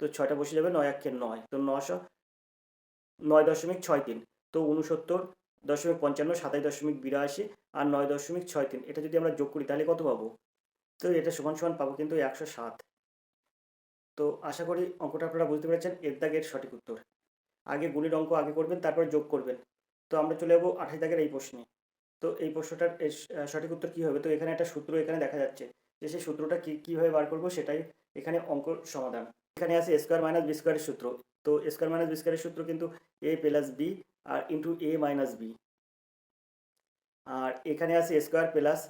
তো 6টা বসে যাবে, 9 1 9, তো 909.63। তো 69.55, 27.82 আর 9.63, এটা যদি আমরা যোগ করি তাহলে কত পাবো? তো এটা সমান সমান পাবো কিন্তু 107। তো আশা করি অঙ্কটা আপনারা বুঝতে পেরেছেন। এর দাগের সঠিক উত্তর। আগে গুণের অঙ্ক আগে করবেন, তারপরে যোগ করবেন। তো আমরা চলে যাবো 28 দাগের এই প্রশ্নে। তো এই প্রশ্নটার সঠিক উত্তর কী হবে? তো এখানে একটা সূত্র এখানে দেখা যাচ্ছে, যে সেই সূত্রটা কীভাবে বার করবো সেটাই এখানে অঙ্ক সমাধান। এখানে আছে a² - b² সূত্র। তো তো স্কোয়ার মাইনাস বি স্কোয়ারের সূত্র কিন্তু এ প্লাস বি আর ইন্টু এ মাইনাস বি, আর এখানে আছে square plus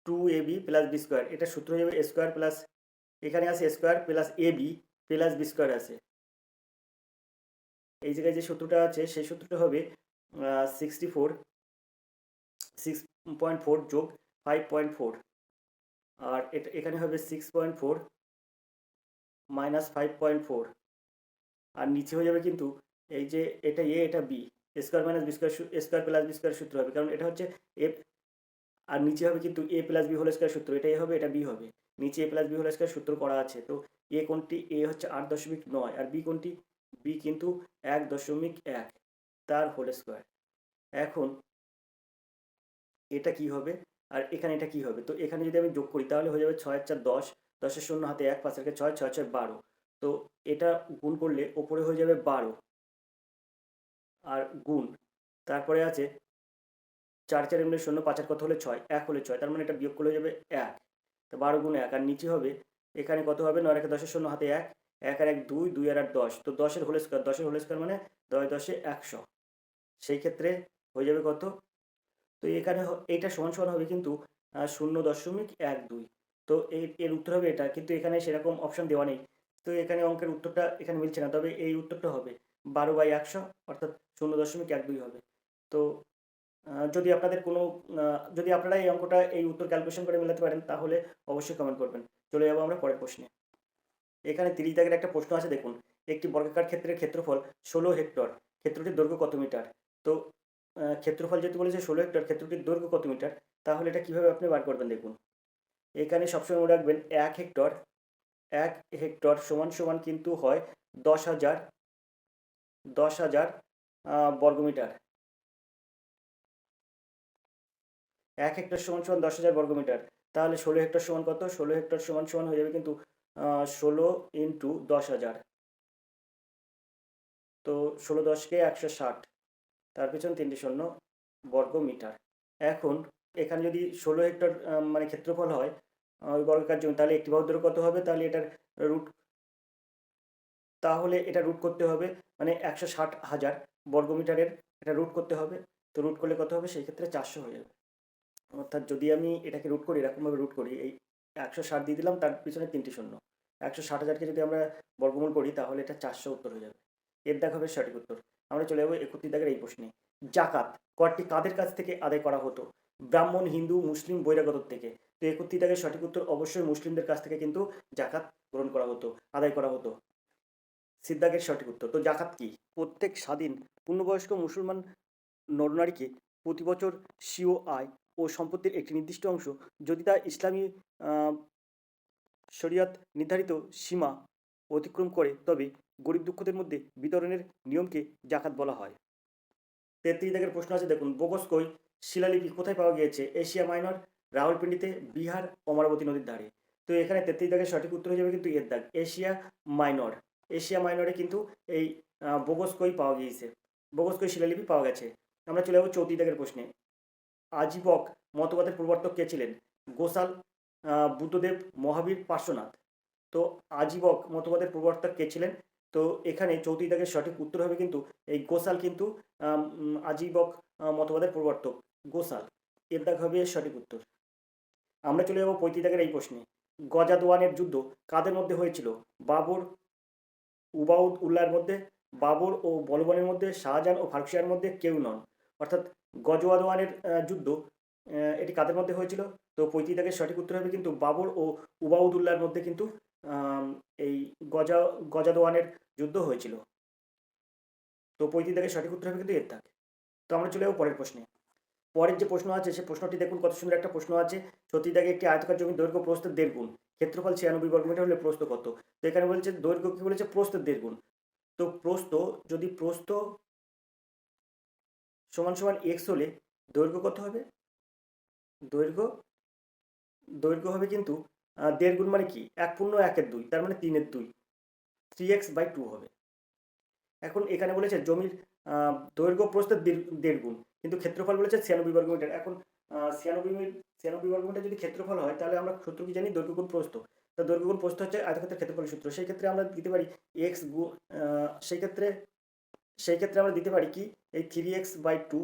2ab plus b square, এটা সূত্র হয়ে যাবে স্কোয়ার প্লাস, এখানে আছে square plus a b plus b square আছে। এই জায়গায় যে সূত্রটা আছে সেই সূত্রটা হবে 6.4 যোগ 5.4, আর এটা এখানে হবে 6.4 মাইনাস 5.4, আর নিচে হয়ে যাবে কিন্তু এই যে এটা এ এটা b, square minus b square square plus b square সূত্র হবে, কারণ এটা হচ্ছে এ, আর নিচে হবে কিন্তু a plus B whole square সূত্র, এটা এ হবে এটা বি হবে, নিচে এ প্লাস বি হোল স্কোয়ার সূত্র করা আছে। তো এ কোনটি, এ হচ্ছে 8.9 আর বি কোনটি, বি কিন্তু 1.1 তার হোল স্কোয়ার। এখন এটা কি হবে আর এখানে এটা কি হবে, তো এখানে যদি আমি যোগ করি তাহলে হয়ে যাবে 6 আর 4 10, 10-এর শূন্য হাতে 1, 5 এর 6, 6 6 12, তো এটা গুণ করলে ওপরে হয়ে যাবে 12 আর গুণ, তারপরে আছে 4 4 এমনি শূন্য, 5 আর কত হলে 6, 1 হলে 6, তার মানে এটা বিয়োগ করলে হয়ে যাবে 1, তো 12 গুণ 1, আর নিচে হবে এখানে কত হবে 9 আর 10-এর শূন্য হাতে 1, 1 আর 1 2, 2 আর 8 10, তো 10-এর হোল স্কোয়ার, 10-এর হোল স্কোয়ার মানে 10 10 100, সেই ক্ষেত্রে হয়ে যাবে কত, তো এখানে এইটা সমান সমান হবে কিন্তু 0.12, তো এর উত্তর হবে এটা, কিন্তু এখানে সেরকম অপশন দেওয়া নেই, তো এখানে অঙ্কের উত্তরটা এখানে মিলছে না, তবে এই উত্তরটা হবে 12/100 অর্থাৎ 0.12 হবে। তো যদি আপনাদের কোনো যদি আপনারা এই অঙ্কটা এই উত্তর ক্যালকুলেশন করে মেলাতে পারেন তাহলে অবশ্যই কমেন্ট করবেন। চলে যাবো আমরা পরের প্রশ্নে। এখানে 30 দাগের একটা প্রশ্ন আছে দেখুন, একটি বর্গাকার ক্ষেত্রের ক্ষেত্রফল 16 হেক্টর, ক্ষেত্রটির দৈর্ঘ্য কত মিটার, তো ক্ষেত্রফল যেহেতু বলেছে 16 হেক্টর, ক্ষেত্রটির দৈর্ঘ্য কত মিটার, তাহলে এটা কিভাবে আপনি বার করবেন দেখুন। এখানে সবসময় মনে রাখবেন 1 হেক্টর সমান সমান কিন্তু হয় 10,000 বর্গমিটার, 1 হেক্টর সমান সমান 10,000 বর্গমিটার, তাহলে 16 হেক্টর সমান কত, 16 হেক্টর সমান সমান হয়ে যাবে কিন্তু 16 ইন্টু 10,000, তো 16 10 160, তার পিছন 3 শূন্য বর্গমিটার। এখন এখানে যদি 16 হেক্টর মানে ক্ষেত্রফল হয় ওই বর্গাকার জমি, তাহলে একটি বাহুর দৈর্ঘ্য কত হবে, তাহলে এটার রুট, তাহলে এটা রুট করতে হবে মানে 160,000 বর্গমিটারের এটা রুট করতে হবে, তো রুট করলে কত হবে, সেই ক্ষেত্রে 400 হয়ে যাবে। অর্থাৎ যদি আমি এটাকে রুট করি, এরকমভাবে রুট করি, এই 160 দিয়ে দিলাম, তার পিছনে 3 শূন্য, 160,000কে যদি আমরা বর্গমূল করি তাহলে এটা 400 উত্তর হয়ে যাবে, এর দেখা হবে সঠিক উত্তর। আমরা চলে যাবো 31 দাগের এই প্রশ্নে, জাকাত করটি কাদের কাছ থেকে আদায় করা হতো, ব্রাহ্মণ, হিন্দু, মুসলিম, বহিরাগত থেকে, তো 31 দাগের সঠিক উত্তর অবশ্যই মুসলিমদের কাছ থেকে কিন্তু জাকাত গ্রহণ করা হতো, আদায় করা হতো, সিদ্ধাগের সঠিক উত্তর। তো জাকাত কি, প্রত্যেক স্বাধীন পূর্ণবয়স্ক মুসলমান নরনারীকে প্রতি বছর স্বীয় আয় ও সম্পত্তির একটি নির্দিষ্ট অংশ, যদি তা ইসলামী শরিয়ত নির্ধারিত সীমা অতিক্রম করে, তবে গরিব দুঃখদের মধ্যে বিতরণের নিয়মকে জাকাত বলা হয়। 33 দাগের প্রশ্ন আছে দেখুন, বোগস্কই শিলালিপি কোথায় পাওয়া গিয়েছে, এশিয়া মাইনর, রাওয়ালপিন্ডিতে, বিহার, অমরাবতী নদীর ধারে, তো এখানে 33 দাগের সঠিক উত্তর হয়ে যাবে কিন্তু এর দাগ এশিয়া মাইনর, এশিয়া মাইনরে কিন্তু এই বোগস্কই পাওয়া গিয়েছে, বোগস্কই শিলালিপি পাওয়া গেছে। আমরা চলে যাবো 34 দাগের প্রশ্নে, আজীবক মতবাদের প্রবর্তক কে ছিলেন, গোসাল, বুদ্ধদেব, মহাবীর, পার্শ্বনাথ, তো আজীবক মতবাদের প্রবর্তক কে ছিলেন, তো এখানে 34 দাগের সঠিক উত্তর হবে কিন্তু এই গোসাল কিন্তু আজীবক মতবাদের প্রবর্তক গোসাল, এর দাগ হবে সঠিক উত্তর। আমরা চলে যাবো 35 দাগের এই প্রশ্নে, গজাদোয়ানের যুদ্ধ কাদের মধ্যে হয়েছিল, বাবর উবাউদ উল্লাহর মধ্যে, বাবর ও বলবনের মধ্যে, শাহজাহান ও ফারুকশাহের মধ্যে কেউ নন, অর্থাৎ গজওয়াদওয়ানের যুদ্ধ এটি কাদের মধ্যে হয়েছিল, তো 35 দাগের সঠিক উত্তর হবে কিন্তু বাবর ও উবাউদুল্লাহর মধ্যে কিন্তু এই গজাদওয়ানের যুদ্ধ হয়েছিল, তো 35 দাগের সঠিক উত্তর হবে কিন্তু এর দাগ। তো আমরা চলে যাবো পরের প্রশ্নে, পরের যে প্রশ্ন আছে সে প্রশ্নটি দেখুন কত সুন্দর একটা প্রশ্ন আছে, 36 দাগে একটি আয়তকার জমির দৈর্ঘ্য প্রস্থের 1.5 গুণ, ক্ষেত্রফল 96 বর্গমিটার হলে প্রস্থ কত, তো এখানে বলেছে দৈর্ঘ্য কি বলেছে, প্রস্থের 1.5 গুণ, তো প্রস্থ যদি প্রস্থ সমান সমান এক্স হলে দৈর্ঘ্য কত হবে, দৈর্ঘ্য দৈর্ঘ্য হবে কিন্তু 1.5 গুণ মানে কি 1.1/2, তার মানে 3/2, 3x/2 হবে। এখন এখানে বলেছে জমির দৈর্ঘ্য প্রস্থের 1.5 গুণ, কিন্তু ক্ষেত্রফল বলেছে 96 বর্গমিটার। এখন 96 বর্গমিটার যদি ক্ষেত্রফল হয় তাহলে আমরা সূত্র কি জানি, দৈর্ঘ্য গুণ প্রস্থ, তো দৈর্ঘ্য গুণ প্রস্থ হচ্ছে আয়তক্ষেত্রের ক্ষেত্রফলের সূত্র। সেই ক্ষেত্রে আমরা দিতে পারি এক্স গুণ সেই ক্ষেত্রে আমরা দিতে পারি কি এই 3x/2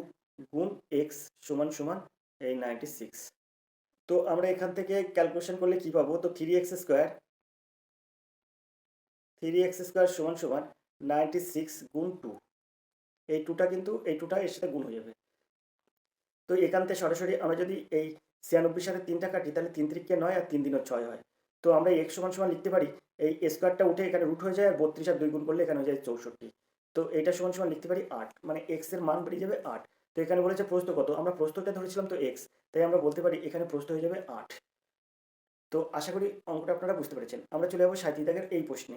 গুণ এক্স সমান সমান এই 96। তো আমরা এখান থেকে ক্যালকুলেশন করলে কি পাবো, তো 3x স্কোয়ার সমান সমান 96 গুণ 2, এই টুটা কিন্তু এই টুটা এর সাথে গুণ হয়ে যাবে। তো এখান থেকে সরাসরি আমরা যদি এই 96 সাথে 3টা কাটি তাহলে 3 3 9 আর 3 3 6 হয়। তো আমরা x সমান সমান লিখতে পারি এই স্কোয়ারটা উঠে এখানে রুট হয়ে যায় আর 32 আর 2 গুণ করলে এখানে হয়ে যায় 64। তো এইটা সমান সমান লিখতে পারি 8, মানে x এর মান বেরিয়ে যাবে 8। তো এখানে বলেছে প্রস্থ কত, আমরা প্রস্থটা ধরেছিলাম তো x, তাই আমরা বলতে পারি এখানে প্রস্থ হয়ে যাবে 8। তো আশা করি অঙ্কটা আপনারা বুঝতে পেরেছেন। আমরা চলে যাবো 37 দাগের এই প্রশ্নে।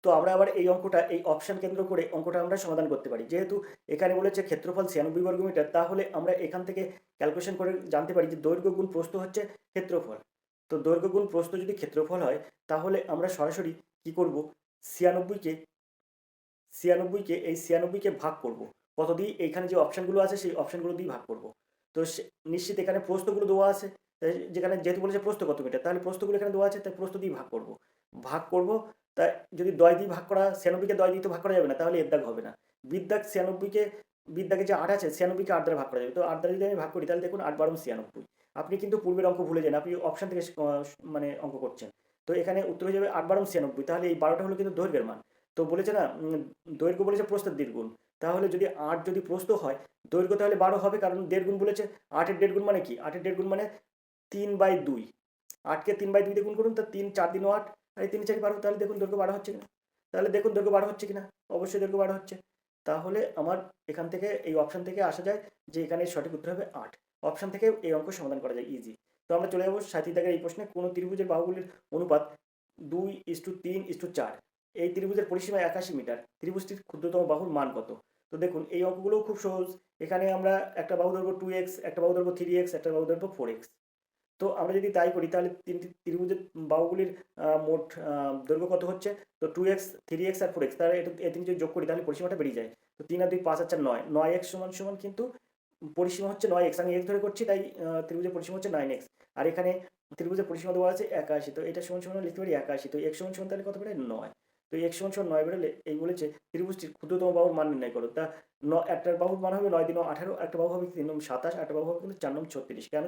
তো আমরা আবার এই অঙ্কটা এই অপশন কেন্দ্র করে অঙ্কটা আমরা সমাধান করতে পারি। যেহেতু এখানে বলেছে ক্ষেত্রফল 96 বর্গমিটার, তাহলে আমরা এখান থেকে ক্যালকুলেশন করে জানতে পারি যে দৈর্ঘ্য গুণ প্রস্থ হচ্ছে ক্ষেত্রফল। তো দৈর্ঘ্য গুণ প্রস্থ যদি ক্ষেত্রফল হয় তাহলে আমরা সরাসরি কি করব, 96কে এই 96কে ভাগ করব কত দিয়ে, এইখানে যে অপশনগুলো আছে সেই অপশনগুলো দিয়ে ভাগ করব। তো নিশ্চিত এখানে প্রস্থগুলো দেওয়া আছে, যেখানে যেহেতু বলেছে প্রস্থ কত মিটার, তাহলে প্রস্থগুলো এখানে দেওয়া আছে, তাই প্রস্থ দিয়ে ভাগ করব। তাই যদি 10 দিয়ে ভাগ করা, 96কে 10 দিয়ে তো ভাগ করা যাবে না, তাহলে এর দাগ হবে না। বিদ্যাগে যে 8 আছে 96কে 8 দ্বারা ভাগ করা যাবে। তো 8 দ্বারা যদি আমি ভাগ করি তাহলে দেখুন 8 12 96। আপনি কিন্তু পূর্বের অঙ্ক ভুলে যান, আপনি অপশন থেকে মানে অঙ্ক করছেন। তো এখানে উত্তর হয়ে যাবে 8 12 96, তাহলে এই 12টা হলো কিন্তু দৈর্ঘ্যের মান। তো বলেছে না দৈর্ঘ্য বলেছে প্রস্থের দ্বিগুণ, তাহলে যদি 8 যদি প্রস্থ হয় দৈর্ঘ্য তাহলে 12 হবে, কারণ দেড় গুণ বলেছে। 8-এর দেড় গুণ মানে কি, 8-এর দেড় গুণ মানে 3/2। 8কে 3/2 দিয়ে গুণ করুন, তো 3 4 দিন 8 আর এই 3 4 12, তাহলে দেখুন দৈর্ঘ্য 12 হচ্ছে কিনা। তাহলে দেখুন দৈর্ঘ্য 12 হচ্ছে কিনা, অবশ্যই দৈর্ঘ্য 12 হচ্ছে। তাহলে আমার এখান থেকে এই অপশন থেকে আসা যায় যে এখানে সঠিক উত্তর হবে 8। অপশন থেকে এই অঙ্ক সমাধান করা যায় ইজি। তো আমরা চলে যাবো 37 দাগের এই প্রশ্নে। কোন ত্রিভুজের বাহুগুলির অনুপাত 2:3:4, এই ত্রিভুজের পরিসীমা 81 মিটার, ত্রিভুজটির ক্ষুদ্রতম বাহুর মান কত। তো দেখুন এই অঙ্কগুলোও খুব সহজ। এখানে আমরা একটা বাহু ধরবো 2x, একটা বাহু ধরবো 3x, একটা বাহু ধরবো 4x। তো আমরা যদি তাই করি তাহলে তিনটি ত্রিভুজের বাহুগুলির মোট দৈর্ঘ্য কত হচ্ছে, তো 2x 3x আর 4x, তাহলে এই তিন যদি যোগ করি তাহলে পরিসীমাটা বেরিয়ে যায়। তো 3 আর 2 5 আর 4 9, 9x সমান সমান কিন্তু পরিসীমা হচ্ছে 9x, আমি x ধরে করছি তাই ত্রিভুজের পরিসীমা হচ্ছে 9x। আর এখানে ত্রিভুজের পরিসীমা দেওয়া আছে 81, তো এটা সমান সমান লিখতে পারি 81। তো x সমান সমান তাহলে কত বেরোয় 9। তো x সমান সমান 9 বেরোলে এই বলেছে ত্রিভুজটির ক্ষুদ্রতম বাহুর মান নির্ণয় করো। তা একটার বাহুর মান হবে 9 × 18, একটা বাহু হবে 3 × 27, একটা বাহু হবে কিন্তু 4 × 36। কেন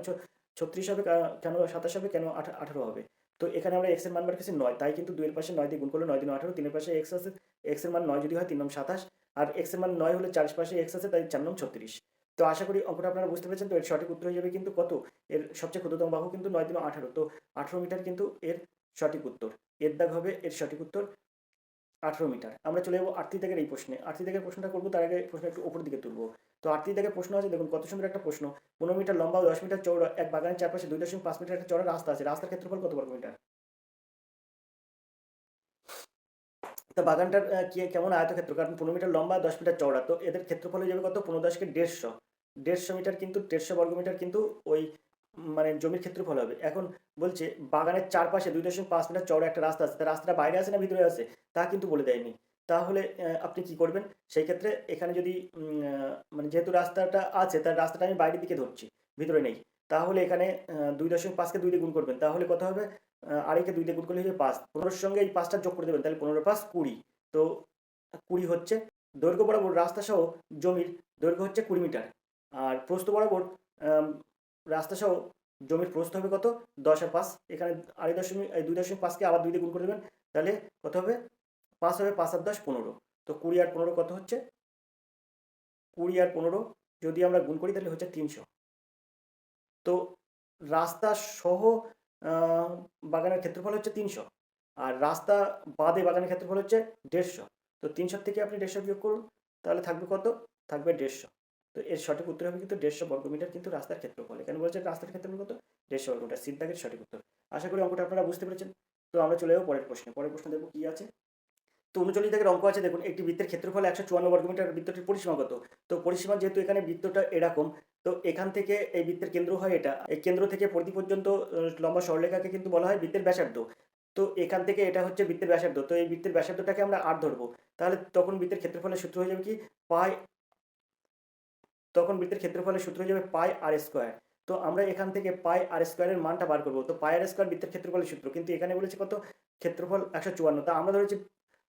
36 হবে, কেন 27 হবে, কেন 18 হবে। তো এখানে আমরা x এর মান বার করেছি 9, তাই কিন্তু 2 এর পাশে 9 দিয়ে গুণ করলে 9 × 18, 3 এর পাশে x আছে, x এর মান 9 যদি হয় 3 × 27, আর x এর মান 9 হলে 4 এর পাশে x আছে, তাই 4 × 36। তো আশা করি অঙ্কটা আপনারা বুঝতে পেরেছেন। তো এর সঠিক উত্তর হয়ে যাবে কিন্তু কত, এর সবচেয়ে ক্ষুদ্রতম বাহু কিন্তু 9 × 18, তো 18 মিটার কিন্তু এর সঠিক উত্তর। এর দাগ হবে এর সঠিক উত্তর 18 মিটার। আমরা চলে যাবো 38 দাগের এই প্রশ্নে। 38 দাগের প্রশ্নটা করবো, তার আগে প্রশ্ন একটু উপরের দিকে তুলবো। তো 38 দাগের প্রশ্ন আছে, দেখুন কত সুন্দর একটা প্রশ্ন। 15 মিটার লম্বা ও 10 মিটার চৌড়া এক বাগানের চারপাশে 2.5 মিটার একটা চওড়া রাস্তা আছে, রাস্তার ক্ষেত্রফল কত বর্গ মিটার। তো বাগানটার কেমন আয়তক্ষেত্র, কারণ 15 মিটার লম্বা 10 মিটার চওড়া, তো এদের ক্ষেত্রফল হয়ে যাবে কত, 15 10 কে 150 মিটার, কিন্তু 150 বর্গমিটার কিন্তু ওই মানে জমির ক্ষেত্রফল হবে। এখন বলছে বাগানের চারপাশে 2.5 মিটার চওড়া একটা রাস্তা আছে, তা রাস্তাটা বাইরে আছে না ভিতরে আছে তা কিন্তু বলে দেয়নি। তাহলে আপনি কি করবেন, সেই ক্ষেত্রে এখানে যদি মানে যেহেতু রাস্তাটা আছে তার রাস্তাটা আমি বাইরের দিকে ধরছি, ভিতরে নেই, তাহলে এখানে 2.5কে 2 দিয়ে গুণ করবেন, তাহলে কত হবে, আড়াইকে 2 দিয়ে গুণ করলে হচ্ছে 5, 15-র সঙ্গে এই 5টা যোগ করে দেবেন, তাহলে 15 + 20, তো 20 হচ্ছে। দৈর্ঘ্য বরাবর রাস্তা সহ জমির দৈর্ঘ্য হচ্ছে 20 মিটার, আর প্রস্থ বরাবর রাস্তা সহ জমির প্রস্থ হবে কত, 10 আর 5, এখানে 2.5কে আবার 2 দিয়ে গুণ করে দেবেন, তাহলে কত হবে, 5 হবে, 5 আর 10 15, তো 20 আর 15 কত হচ্ছে, 20 আর 15 যদি আমরা গুণ করি তাহলে হচ্ছে 300। তো রাস্তা সহ বাগানের ক্ষেত্রফল হচ্ছে 300, আর রাস্তা বাদে বাগানের ক্ষেত্রফল হচ্ছে 150। তো 300 থেকে আপনি 150 বিয়োগ করুন, তাহলে থাকবে কত, থাকবে 150। তো এর সঠিক উত্তর হবে কিন্তু 150 বর্গমিটার কিন্তু রাস্তার ক্ষেত্রফল। এখানে বলছে রাস্তার ক্ষেত্রফল কত, 150 বর্গমিটার। সিট দাগের সঠিক উত্তর। আশা করি অঙ্কটা আপনারা বুঝতে পেরেছেন। তো আমরা চলে যাবো পরের প্রশ্নে। পরের প্রশ্ন দেখবো কি আছে। তো 39 দাগের অঙ্ক আছে, দেখুন একটি বৃত্তের ক্ষেত্রফল 154 বর্গমিটার, বৃত্তটির পরিসীমা কত। তো পরিসীমা যেহেতু এখানে বৃত্তটা এরকম, তো এখান থেকে এই বৃত্তের কেন্দ্র হয় এটা, এই কেন্দ্র থেকে পরিধি পর্যন্ত লম্বা সরলরেখাকে কিন্তু বলা হয় বৃত্তের ব্যাসার্ধ। তো এখান থেকে এটা হচ্ছে বৃত্তের ব্যাসার্ধ, তো এই বৃত্তের ব্যাসার্ধটাকে আমরা আর ধরবো, তাহলে তখন বৃত্তের ক্ষেত্রফলের সূত্র হয়ে যাবে কি পাই, তখন বৃত্তের ক্ষেত্রফলের সূত্র হয়ে যাবে পাই আর স্কোয়ার। তো আমরা এখান থেকে পাই আর স্কোয়ারের মানটা বার করবো। তো পাই আর স্কোয়ার বৃত্তের ক্ষেত্রফলের সূত্র, কিন্তু এখানে বলেছে কত, ক্ষেত্রফল 154। তা আমরা ধরেছি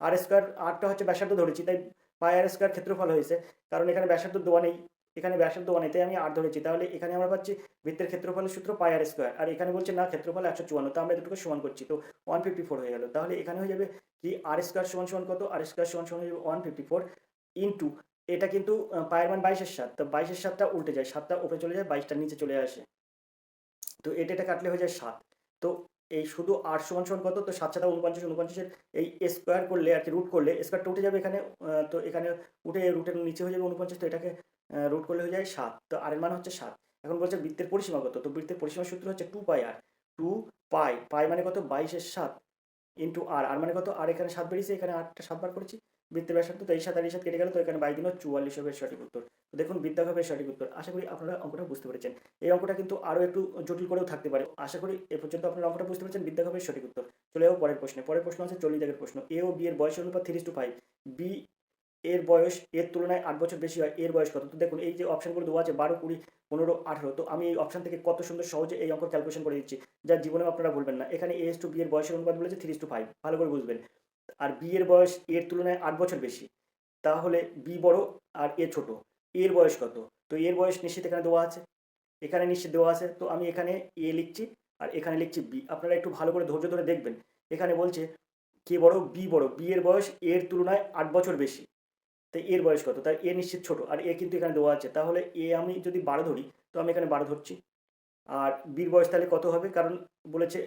আর স্কোয়ার, আরটা হচ্ছে ব্যাসার্ধ ধরেছি, তাই পাই আর স্কোয়ার ক্ষেত্রফল হয়েছে, কারণ এখানে ব্যাসার্ধ দেওয়া নেই, এখানে ব্যাসার্ধ দেওয়া নেই, তাই আমি আর ধরেছি। তাহলে এখানে আমরা পাচ্ছি বৃত্তের ক্ষেত্রফলের সূত্র পাই আর স্কোয়ার, আর এখানে বলছে না ক্ষেত্রফল 154, তো আমরা দুটোকে সমান করছি, তো 154 হয়ে গেল। তাহলে এখানে হয়ে যাবে কি আর স্কোয়ার সমান সমান কত, আর স্কোয়ার সমান সমান হয়ে যাবে 154 ইন্টু, এটা কিন্তু পায়ের মান 22-এর 7, তো 22-এর 7টা উল্টে যায়, 7টা উপরে চলে যায়, 22টা নিচে চলে আসে, তো এটা কাটলে হয়ে যায় 7। তো এই শুধু 8 সমান সমান কত, তো 7 7 49, 49-এর এই স্কোয়ার করলে আর কি রুট করলে স্কোয়ারটা উঠে যাবে এখানে, তো এখানে উঠে রুটের নিচে হয়ে যাবে 49, তো এটাকে রুট করলে হয়ে যায় 7, তো আর এর মান হচ্ছে 7। এখন বলছে বৃত্তের পরিসীমা কত, তো বৃত্তের পরিসীমার সূত্র হচ্ছে 2 পাই আর, 2 পাই, পাই মানে কত 22-এর 7 ইন্টু আর, আর মানে কত, আর এখানে 7 বেরিয়েছে, এখানে 8টা 7 বার করেছি, বৃত্তের ব্যাসার্ধ, তো এই 7 আর এই 7 কেটে গেল, তো এখানে 22 44 হবে সঠিক উত্তর। তো দেখুন বিদ্যাভাবের সঠিক উত্তর। আশা করি আপনারা অঙ্কটা বুঝতে পেরেছেন। এই অঙ্কটা কিন্তু আরও একটু জটিল করেও থাকতে পারে, আশা করি এ পর্যন্ত আপনারা অঙ্কটা বুঝতে পেরেছেন। বিদ্যাভাবের সঠিক উত্তর। চলে যাবো পরের প্রশ্নে। পরের প্রশ্ন আছে 40 দাগের প্রশ্ন। এ ও বি এর বয়সের অনুপাত 3:5, বি এর বয়স এর তুলনায় 8 বছর বেশি হয়, এর বয়স কত? তো দেখুন এই যে অপশনগুলো দেওয়া আছে 12, 20, 15, 18, তো আমি এই অপশন থেকে কত সুন্দর সহজে এই অঙ্ক ক্যালকুলেশন করে দিচ্ছি, যা জীবনেও আপনারা বলবেন না। এখানে এ টু বি এর বয়সের অনুপাত বলেছে 3:5, ভালো করে বুঝবেন। আর বি এর বয়স এর তুলনায় 8 বছর বেশি, তাহলে বি বড় আর এ ছোট, এর বয়স কত? তো এর বয়স নিশ্চিত এখানে দেওয়া আছে, এখানে নিশ্চিত দেওয়া আছে, তো আমি এখানে এ লিখছি আর এখানে লিখছি বি। আপনারা একটু ভালো করে ধৈর্য ধরে দেখবেন। এখানে বলছে কে বড়, বি বড়, বি এর বয়স এর তুলনায় 8 বছর বেশি, তো এর বয়স কত? তাই এ নিশ্চিত ছোট, আর এ কিন্তু এখানে দেওয়া আছে, তাহলে এ আমি যদি 12 ধরি, তো আমি এখানে 12 ধরছি। আর বির বয়স তাহলে কত হবে, কারণ বলেছে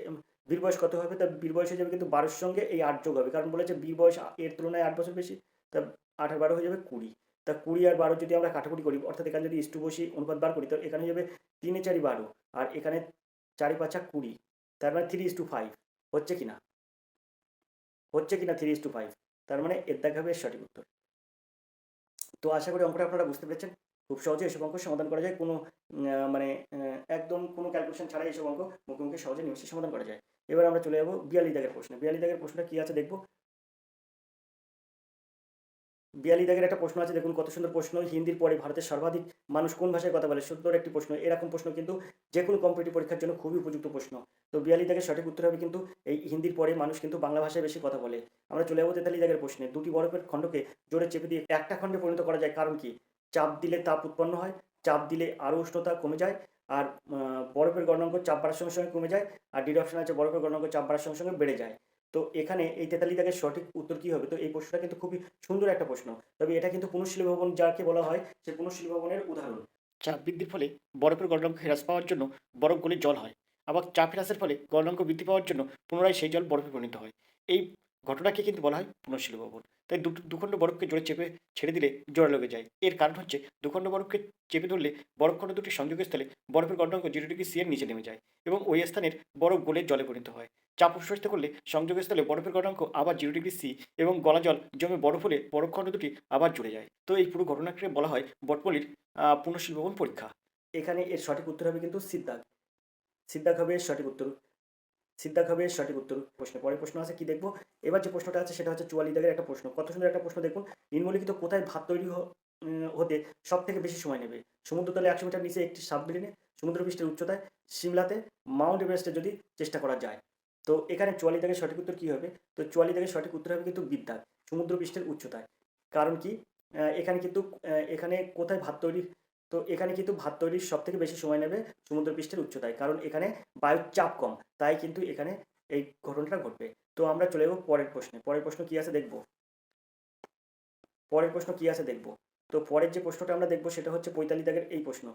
বির বয়স কত হবে, তা বির বয়স হয়ে যাবে কিন্তু 12-এর সঙ্গে এই 8 যোগ হবে, কারণ বলেছে বির বয়স এর তুলনায় 8 বছর বেশি, তা 8 আর 12 হয়ে যাবে 20। তা 20 আর 12 যদি আমরা কাটাকুটি করি, অর্থাৎ এখানে যদি ইস্টু বসি অনুপাত বার করি, তো এখানে হয়ে যাবে 3 এ 4 12, আর এখানে 4 5 20, তার মানে 3:5 হচ্ছে কিনা, হচ্ছে কিনা 3:5, তার মানে এর দেখা হবে এর সঠিক উত্তর। তো আশা করি অঙ্কটা আপনারা বুঝতে পেরেছেন। খুব সহজে এসব অঙ্ক সমাধান করা যায়, কোনো মানে একদম কোনো ক্যালকুলেশন ছাড়াই এসব অঙ্ক মুখে মুখে সহজে নিমিশে সমাধান করা যায়। এবার আমরা চলে যাবো 42 দাগের প্রশ্নে। 42 দাগের প্রশ্নটা কী আছে দেখবো। 42 দাগের একটা প্রশ্ন আছে, দেখুন কত সুন্দর প্রশ্ন। হিন্দির পরে ভারতের সর্বাধিক মানুষ কোন ভাষায় কথা বলে? সুন্দর একটি প্রশ্ন। এরকম প্রশ্ন কিন্তু যে কোনো কম্পিটিটিভ পরীক্ষার জন্য খুবই উপযুক্ত প্রশ্ন। তো 42 দাগের সঠিক উত্তর হবে কিন্তু এই হিন্দির পরে মানুষ কিন্তু বাংলা ভাষায় বেশি কথা বলে। আমরা চলে যাবো 43 দাগের প্রশ্নে। দুটি বরফের খণ্ডকে জোরে চেপে দিয়ে একটা খণ্ডে পরিণত করা যায়, কারণ কি? চাপ দিলে তাপ উৎপন্ন হয়, চাপ দিলে আরও উষ্ণতা কমে যায়, আর বরফের গলনাঙ্ক চাপ বাড়ার সঙ্গে সঙ্গে কমে যায়, আর ডি অপশন আছে বরফের গলনাঙ্ক চাপ বাড়ার সঙ্গে সঙ্গে বেড়ে যায়। তো এখানে এই 43 দাগের সঠিক উত্তর কী হবে? তো এই প্রশ্নটা কিন্তু খুবই সুন্দর একটা প্রশ্ন, তবে এটা কিন্তু পুনঃশীল ভবন যাকে বলা হয় সে পুনঃশীল ভবনের উদাহরণ। চাপ বৃদ্ধির ফলে বরফের গলনাঙ্ক হ্রাস পাওয়ার জন্য বরফ গলে জল হয়, আবার চাপ হ্রাসের ফলে গলনাঙ্ক বৃদ্ধি পাওয়ার জন্য পুনরায় সেই জল বরফে পরিণত হয়। এই ঘটনাকে কিন্তু বলা হয় পুনঃশীল ভবন। তাই দুখণ্ড বরফকে জোরে চেপে ছেড়ে দিলে জোড়া লেগে যায়। এর কারণ হচ্ছে দুখণ্ড বরফকে চেপে ধরলে বরফখণ্ড দুটি সংযোগস্থলে বরফের গলনাঙ্ক 0°C এর নিচে নেমে যায় এবং ওই স্থানের বরফ গলে জলে পরিণত হয়। চাপ প্রসারিত করলে সংযোগস্থলে বরফের গলনাঙ্ক আবার 0°C এবং গলা জল জমে বরফ হলে বরফখণ্ড দুটি আবার জুড়ে যায়। তো এই পুরো ঘটনাকে বলা হয় বটমলির পুনঃশীল ভবন পরীক্ষা। এখানে এর সঠিক উত্তর হবে কিন্তু সিদ্ধাক। সিদ্ধাক হবে এর সঠিক উত্তর। সিদ্ধাক হবে এর সঠিক উত্তর। পরের প্রশ্ন আছে কি দেখবো। এবার যে প্রশ্নটা আছে সেটা হচ্ছে 44 দাগের একটা প্রশ্ন। কত সুন্দর একটা প্রশ্ন দেখুন। নিম্নলিখিত কোথায় ভাত তৈরি হতে সব থেকে বেশি সময় নেবে? সমুদ্রতলে 100 মিটার নিচে একটি সাবমেরিনে, সমুদ্রপৃষ্ঠের উচ্চতায়, সিমলাতে, মাউন্ট এভারেস্টে যদি চেষ্টা করা যায়। তো এখানে 44 দাগের সঠিক উত্তর কী হবে? তো 44 দাগের সঠিক উত্তর হবে কিন্তু বিদ্যাক, সমুদ্রপৃষ্ঠের উচ্চতায়। কারণ কি? এখানে কিন্তু এখানে কোথায় ভাত তৈরি, তো এখানে কিন্তু ভাত তৈরির সব থেকে বেশি সময় নেবে সমুদ্রপৃষ্ঠের উচ্চতায়, কারণ এখানে বায়ুর চাপ কম, তাই কিন্তু এখানে এই ঘটনাটা ঘটবে। তো আমরা চলে যাবো পরের প্রশ্নে। পরের প্রশ্ন কী আছে দেখবো। পরের প্রশ্ন কী আছে দেখবো। তো পরের যে প্রশ্নটা আমরা দেখবো সেটা হচ্ছে 45 দাগের এই প্রশ্ন।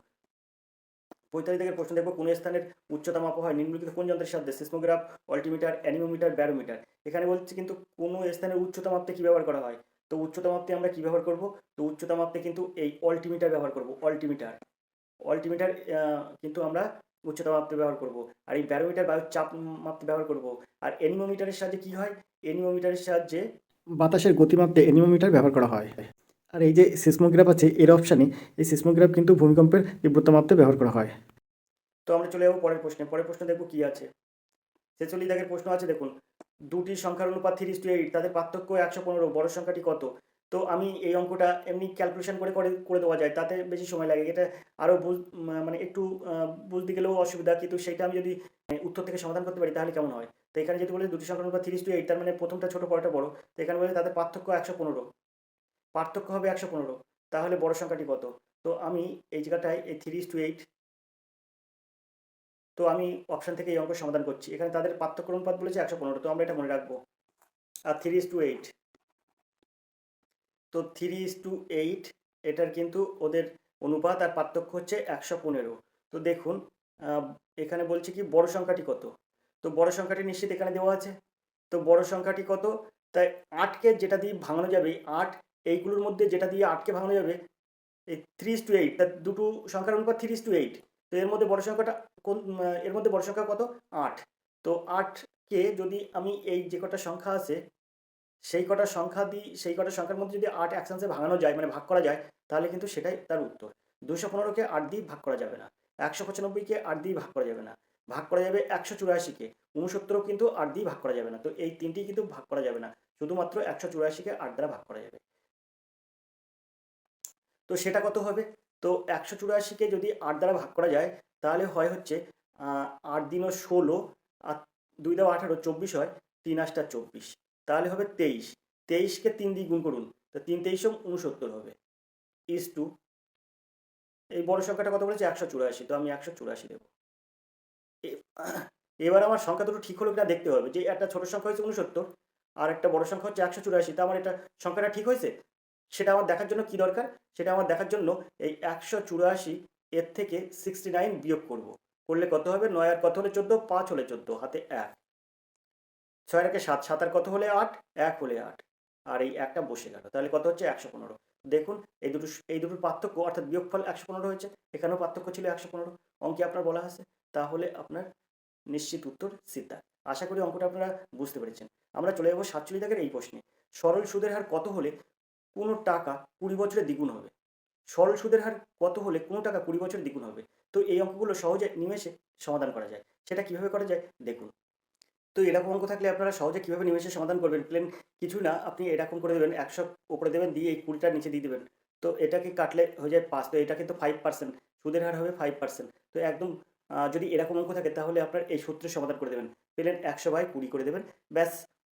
45 দাগের প্রশ্ন দেখবো, কোন স্থানের উচ্চতা মাপা হয় নিম্নলিখিত কোন যন্ত্রের সাহায্যে? Seismograph, altimeter, anemometer, barometer. এখানে বলছে কিন্তু কোনো স্থানের উচ্চতা মাপতে কী ব্যবহার করা হয়? তো উচ্চতা মাপতে আমরা কী ব্যবহার করব? তো উচ্চতা মাপতে কিন্তু এই অল্টিমিটার ব্যবহার করব। অল্টিমিটার, অল্টিমিটার কিন্তু আমরা উচ্চতা মাপতে ব্যবহার করব। আর এই ব্যারোমিটার বায়ুর চাপ মাপতে ব্যবহার করব। আর অ্যানিমোমিটারের সাহায্যে কী হয়? অ্যানিমোমিটারের সাহায্যে বাতাসের গতি মাপতে অ্যানিমোমিটার ব্যবহার করা হয়। আর এই যে সিসমোগ্রাফ আছে এর অপশানে, এই সিসমোগ্রাফ কিন্তু ভূমিকম্পের তীব্রতা মাপতে ব্যবহার করা হয়। তো আমরা চলে যাবো পরের প্রশ্নে। পরের প্রশ্ন দেখবো কী আছে। 46 দাগের প্রশ্ন আছে দেখুন। দুটি সংখ্যার অনুপাত 3:8, তাদের পার্থক্য 115, বড় সংখ্যাটি কত? তো আমি এই অঙ্কটা এমনি ক্যালকুলেশন করে করে করে দেওয়া যায়, তাতে বেশি সময় লাগে। এটা আরও মানে একটু বুঝতে গেলেও অসুবিধা, কিন্তু সেটা আমি যদি উত্তর থেকে সমাধান করতে পারি তাহলে কেমন হয়। তো এখানে যদি বলে দুটি সংখ্যার অনুপাত 3:8, তার মানে প্রথমটা ছোট পরেরটা বড়। তো এখানে বলে তাদের পার্থক্য 115, পার্থক্য হবে 115, তাহলে বড় সংখ্যাটি কত? তো আমি এই জায়গাটায় এই 3:8, তো আমি অপশন থেকে এই অঙ্কের সমাধান করছি। এখানে তাদের পার্থক্য অনুপাত বলেছে 115, তো আমরা এটা মনে রাখবো। আর 3:8, তো 3:8 এটার কিন্তু ওদের অনুপাত আর পার্থক্য হচ্ছে 115। তো দেখুন এখানে বলছে কি বড় সংখ্যাটি কত, তো বড় সংখ্যাটি নিশ্চিত এখানে দেওয়া আছে। তো বড় সংখ্যাটি কত, তাই 8কে যেটা দিয়ে ভাঙানো যাবে, 8 এইগুলোর মধ্যে যেটা দিয়ে 8কে ভাঙানো যাবে, এই 3:8, তার দুটো সংখ্যার অনুপাত 3:8। তো এর মধ্যে বড় সংখ্যাটা কোন, এর মধ্যে বড় সংখ্যা কত? 8। তো 8কে যদি আমি এই যে কটা সংখ্যা আছে সেই কটা সংখ্যা দিই, সেই কটা সংখ্যার মধ্যে যদি 8 একসাথে ভাঙানো যায়, মানে ভাগ করা যায়, তাহলে কিন্তু সেটাই তার উত্তর। 215কে 8 দিয়ে ভাগ করা যাবে না, 195কে 8 দিয়ে ভাগ করা যাবে না, ভাগ করা যাবে 184কে, 69ও কিন্তু 8 দিয়ে ভাগ করা যাবে না। তো এই তিনটি কিন্তু ভাগ করা যাবে না, শুধুমাত্র 184কে 8 দ্বারা ভাগ করা যাবে। তো সেটা কত হবে? তো 184কে যদি 8 দ্বারা ভাগ করা যায় তাহলে হয় হচ্ছে 8 দিনও 16, আর 2 দাও 18, 24 হয়, 3 8 24, তাহলে হবে 23। 23কে 3 দিয়ে গুণ করুন, তো 3 23 69 হবে, ইস টু এই বড় সংখ্যাটা কত বলেছে 184, তো আমি 184 দেবো। এবার আমার সংখ্যা দুটো ঠিক হলো কিনা দেখতে হবে, যে একটা ছোট সংখ্যা হয়েছে 69 আর একটা বড় সংখ্যা হচ্ছে 184, তা আমার এটা সংখ্যাটা ঠিক হয়েছে। সেটা আমার দেখার জন্য কি দরকার, সেটা আমার দেখার জন্য এই 184 এর থেকে 69 বিয়োগ করব, করলে কত হবে? 9 আর কত হলে 14, 5 হলে 14, হাতে 1, 6 আর 7, 7 আর কত হলে 8, 1 হলে 8, আর এই একটা বসে গেল, তাহলে কত হচ্ছে 115। দেখুন এই দুটোর পার্থক্য অর্থাৎ বিয়োগফল 115 হয়েছে, এখানেও পার্থক্য ছিল 115, অঙ্কে আপনার বলা আছে, তাহলে আপনার নিশ্চিত উত্তর সিদ্ধা। আশা করি অঙ্কটা আপনারা বুঝতে পেরেছেন। আমরা চলে যাবো 47 দাগের এই প্রশ্নে। সরল সুদের হার কত হলে কোনো টাকা 20 বছরে দ্বিগুণ হবে? সরল সুদের হার কত হলে কোনো টাকা 20 বছরে দ্বিগুণ হবে? তো এই অঙ্কগুলো সহজে নিমেষে সমাধান করা যায়। সেটা কিভাবে করা যায় দেখুন। তো এরকম অঙ্ক থাকলে আপনারা সহজে কীভাবে নিমেষে সমাধান করবেন, প্লেন কিছু না, আপনি এরকম করে দেবেন, 100 উপরে দেবেন, দিয়ে এই 20টা নিচে দিয়ে দেবেন। তো এটাকে কাটলে হয়ে যায় 5, তো এটা কিন্তু 5%, সুদের হার হবে 5%। তো একদম যদি এরকম অঙ্ক থাকে তাহলে আপনার এই সূত্রে সমাধান করে দেবেন, প্লেন 100/20 করে দেবেন, ব্যাস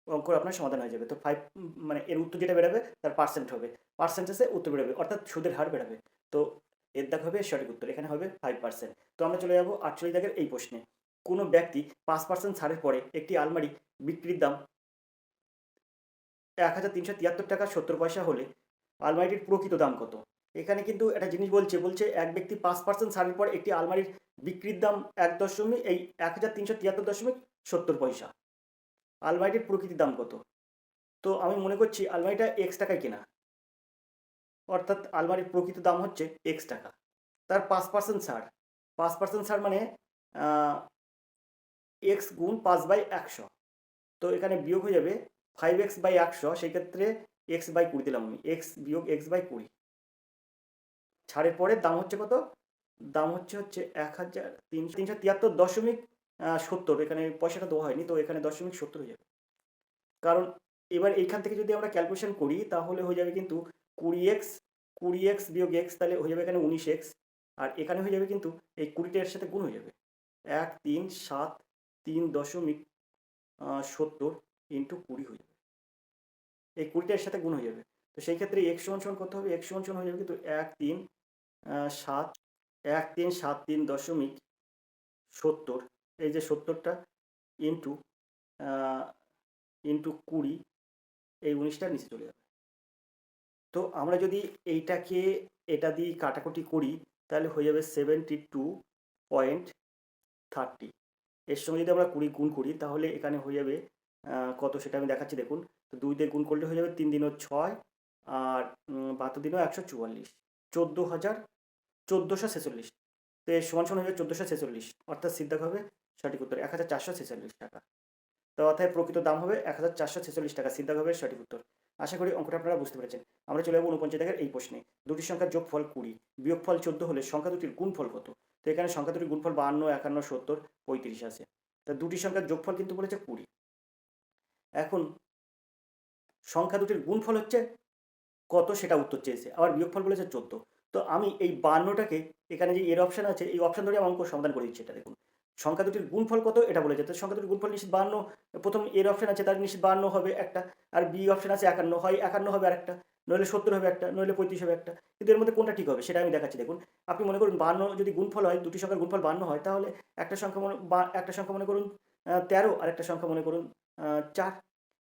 অঙ্ক আপনার সমাধান হয়ে যাবে। তো 5 মানে এর উত্তর যেটা বেরোবে তার পার্সেন্ট হবে, পার্সেন্টেজে উত্তর বেরোবে, অর্থাৎ সুদের হার বেরোবে। তো এর দাগ হবে সঠিক উত্তর, এখানে হবে 5%। তো আমরা চলে যাবো 48 দাগের এই প্রশ্নে। কোনো ব্যক্তি 5% ছাড়ের পরে একটি আলমারি বিক্রির দাম 1373 টাকা 70 পয়সা হলে আলমারিটির প্রকৃত দাম কত? এখানে কিন্তু একটা জিনিস বলছে এক ব্যক্তি 5% ছাড়ের পর একটি আলমারির বিক্রির দাম 1373.70 পয়সা, আলমারিটির প্রকৃত দাম কত? তো আমি মনে করছি আলমারিটা এক্স টাকায় কেনা, অর্থাৎ আলমারির প্রকৃত দাম হচ্ছে এক্স টাকা, তার 5% ছাড়, 5% ছাড় মানে এক্স গুণ 5/100, তো এখানে বিয়োগ হয়ে যাবে 5x/100, সেই ক্ষেত্রে x/20 দিলাম আমি, x বিয়োগ x/20, ছাড়ের পরে দাম হচ্ছে কত? দাম হচ্ছে 1373.70, এখানে পয়সাটা দেওয়া হয়নি, তো এখানে 0.70 হয়ে যাবে। কারণ এবার এইখান থেকে যদি আমরা ক্যালকুলেশন করি তাহলে হয়ে যাবে কিন্তু 20x বিয়োগ x, তাহলে হয়ে যাবে এখানে 19x, আর এখানে হয়ে যাবে কিন্তু এই 20টা এর সাথে গুণ হয়ে যাবে, 1373.70 ইন্টু 20 হয়ে যাবে, এই 20টা এর সাথে গুণ হয়ে যাবে। তো সেই ক্ষেত্রে x সমান কত হবে? x সমান হয়ে যাবে কিন্তু 1373.70, এই যে 70টা ইন্টু ইন্টু 20, এই 19টা নিচে চলে যাবে। তো আমরা যদি এইটাকে এটা দিয়ে কাটাকুটি করি তাহলে হয়ে যাবে 72.30, এর সঙ্গে যদি আমরা 20 গুণ করি তাহলে এখানে হয়ে যাবে কত, সেটা আমি দেখাচ্ছি দেখুন। তো 2 দিয়ে গুণ করলে হয়ে যাবে 3 দিনও 6, আর 72 দিনও 144, 14,446, তো এর সমান হয়ে যাবে 1446, অর্থাৎ সিদ্ধাক হবে সঠিক উত্তর 1446 টাকা। তো অর্থাৎ প্রকৃত দাম হবে 1446 টাকা, সিদ্ধাক হবে সঠিক উত্তর। আশা করি অঙ্কটা আপনারা বুঝতে পেরেছেন। আমরা চলে যাবো 49 দাগের এই প্রশ্নে। দুটি সংখ্যার যোগফল 20 বিয়োগফল 14 হলে সংখ্যা দুটির গুণফল কত? তো এখানে সংখ্যা দুটির গুণফল 52, 51, 70, 35 আছে। তা দুটি সংখ্যার যোগফল কিন্তু বলেছে 20। এখন সংখ্যা দুটির গুণফল হচ্ছে কত সেটা উত্তর চেয়েছে, আবার বিয়োগফল বলেছে 14। তো আমি এই 52টাকে এখানে যে এর অপশান আছে এই অপশান ধরে আমি অঙ্ক সমাধান করে দিচ্ছি। এটা দেখুন সংখ্যা দুটির গুণফল কত এটা বলেছে, তো সংখ্যা দুটির গুণফল নিশ্চিত 52। প্রথম এর অপশান আছে তার নিশ্চিত 52 হবে একটা, আর বি অপশান আছে 51, হয় 51 হবে আরেকটা, নইলে 70 হবে একটা, নইলে 35 হবে একটা। কিন্তু এর মধ্যে কোনটা ঠিক হবে সেটা আমি দেখাচ্ছি। দেখুন আপনি মনে করুন 52 যদি গুণফল হয়, দুটি সংখ্যার গুণফল 52 হয়, তাহলে একটা সংখ্যা মনে করুন 13, আর একটা সংখ্যা মনে করুন 4,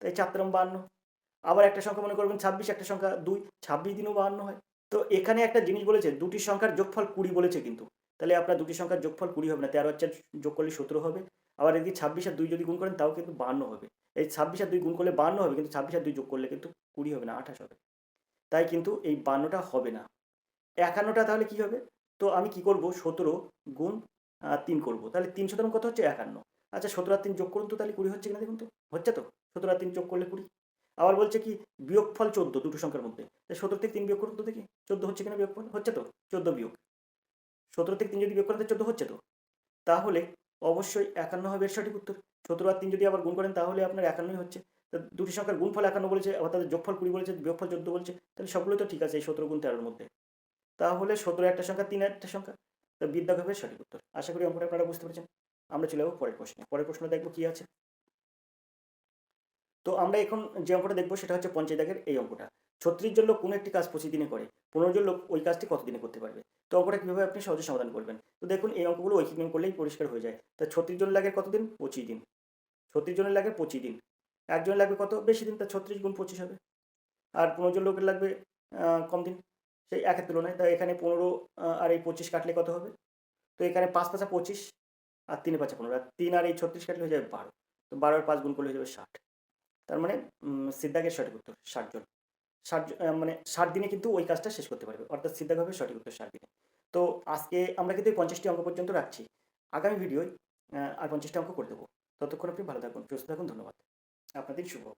তাই 4 তেরম 52। আবার একটা সংখ্যা মনে করবেন 26, একটা সংখ্যা 2, 26 দিনেও 52 হয়। তো এখানে একটা জিনিস বলেছে দুটি সংখ্যার যোগফল 20 বলেছে কিন্তু, তাহলে আপনার দুটি সংখ্যার যোগফল 20 হবে না, 13 আর 4 যোগ করলে 17 হবে। আবার এদিকে 26 আর 2 যদি গুণ করেন তাও কিন্তু 52 হবে। এই 26 আর 2 গুণ করলে 52 হবে, কিন্তু 26 আর 2 যোগ করলে কিন্তু 20 হবে না, 28 হবে। তাই কিন্তু এই 52টা হবে না। 51টা তাহলে কি হবে? তো আমি কি করব, 17 গুণ 3 করব, তাহলে 3 সুতরাং কত হচ্ছে 51। আচ্ছা 17 আর 3 যোগ করুন তো, তাহলে 20 হচ্ছে কিনা দেখুন তো, হচ্ছে তো, 17 আর 3 যোগ করলে 20। আবার বলছে কি বিয়োগফল 14 দুটো সংখ্যার মধ্যে, 17 থেকে 3 বিয়োগ করুন তো দেখি 14 হচ্ছে কিনা বিয়োগফল, হচ্ছে তো, 14 বিয়োগ 17 থেকে 3 যদি বিয়োগ করেন তো 14 হচ্ছে তো, তাহলে অবশ্যই 51 হবে এর সঠিক উত্তর। 17 আর 3 যদি আবার গুণ করেন তাহলে আপনার 51ই হচ্ছে। তো দুটি সংখ্যার গুণফল 51 বলেছে, আবার তাদের যোগফল 20 বলেছে, বিয়োগফল 14 বলছে, তাহলে সবগুলোই তো ঠিক আছে এই 17 গুণ 13 মধ্যে। তাহলে 17 একটা সংখ্যা, 3 একটা সংখ্যা, তো বিদ্যাঘাতের সঠিক উত্তর। আশা করি অঙ্কটা আপনারা বুঝতে পেরেছেন। আমরা চলে যাবো পরের প্রশ্নে। পরের প্রশ্ন দেখবো কি আছে। তো আমরা এখন যে অঙ্কটা দেখবো সেটা হচ্ছে 50 দাগের এই অঙ্কটা। 36 জন লোক কোনো একটি কাজ 25 দিনে করে, 15 জন লোক ওই কাজটি কত দিনে করতে পারবে? তো অঙ্কটা কীভাবে আপনি সহজে সমাধান করবেন? তো দেখুন এই অঙ্কগুলো ঐকিক নিয়ম করলেই পরিষ্কার হয়ে যায়। তা 36 জন লাগের কত দিন? 25 দিন। 36 জনের লাগে 25 দিন। একজনের লাগবে কত? বেশি দিন, তা 36 গুণ 25 হবে। আর 15 জন লোকের লাগবে কম দিন, সেই একের তুলনায়। তাই এখানে 15 আর এই 25 কাটলে কত হবে? তো এখানে 5 পাঁচা 25, আর 3 পাঁচা 15, আর 3 আর এই 36 কাটলে হয়ে যাবে 12। তো 12 আর 5 গুণ করলে হয়ে যাবে 60। তার মানে সিদ্ধাগের সঠিক উত্তর 60 জন। 60 মানে 60 দিনে কিন্তু ওই কাজটা শেষ করতে পারবে, অর্থাৎ সিদ্ধাগ হবে সঠিক উত্তর 60 দিনে। তো আজকে আমরা কিন্তু এই 50টি অঙ্ক পর্যন্ত রাখছি। আগামী ভিডিওয় আর 50টি অঙ্ক করে দেবো। ততক্ষণ আপনি ভালো থাকুন, সুস্থ থাকুন। ধন্যবাদ। আপনার দিন শুভ হোক।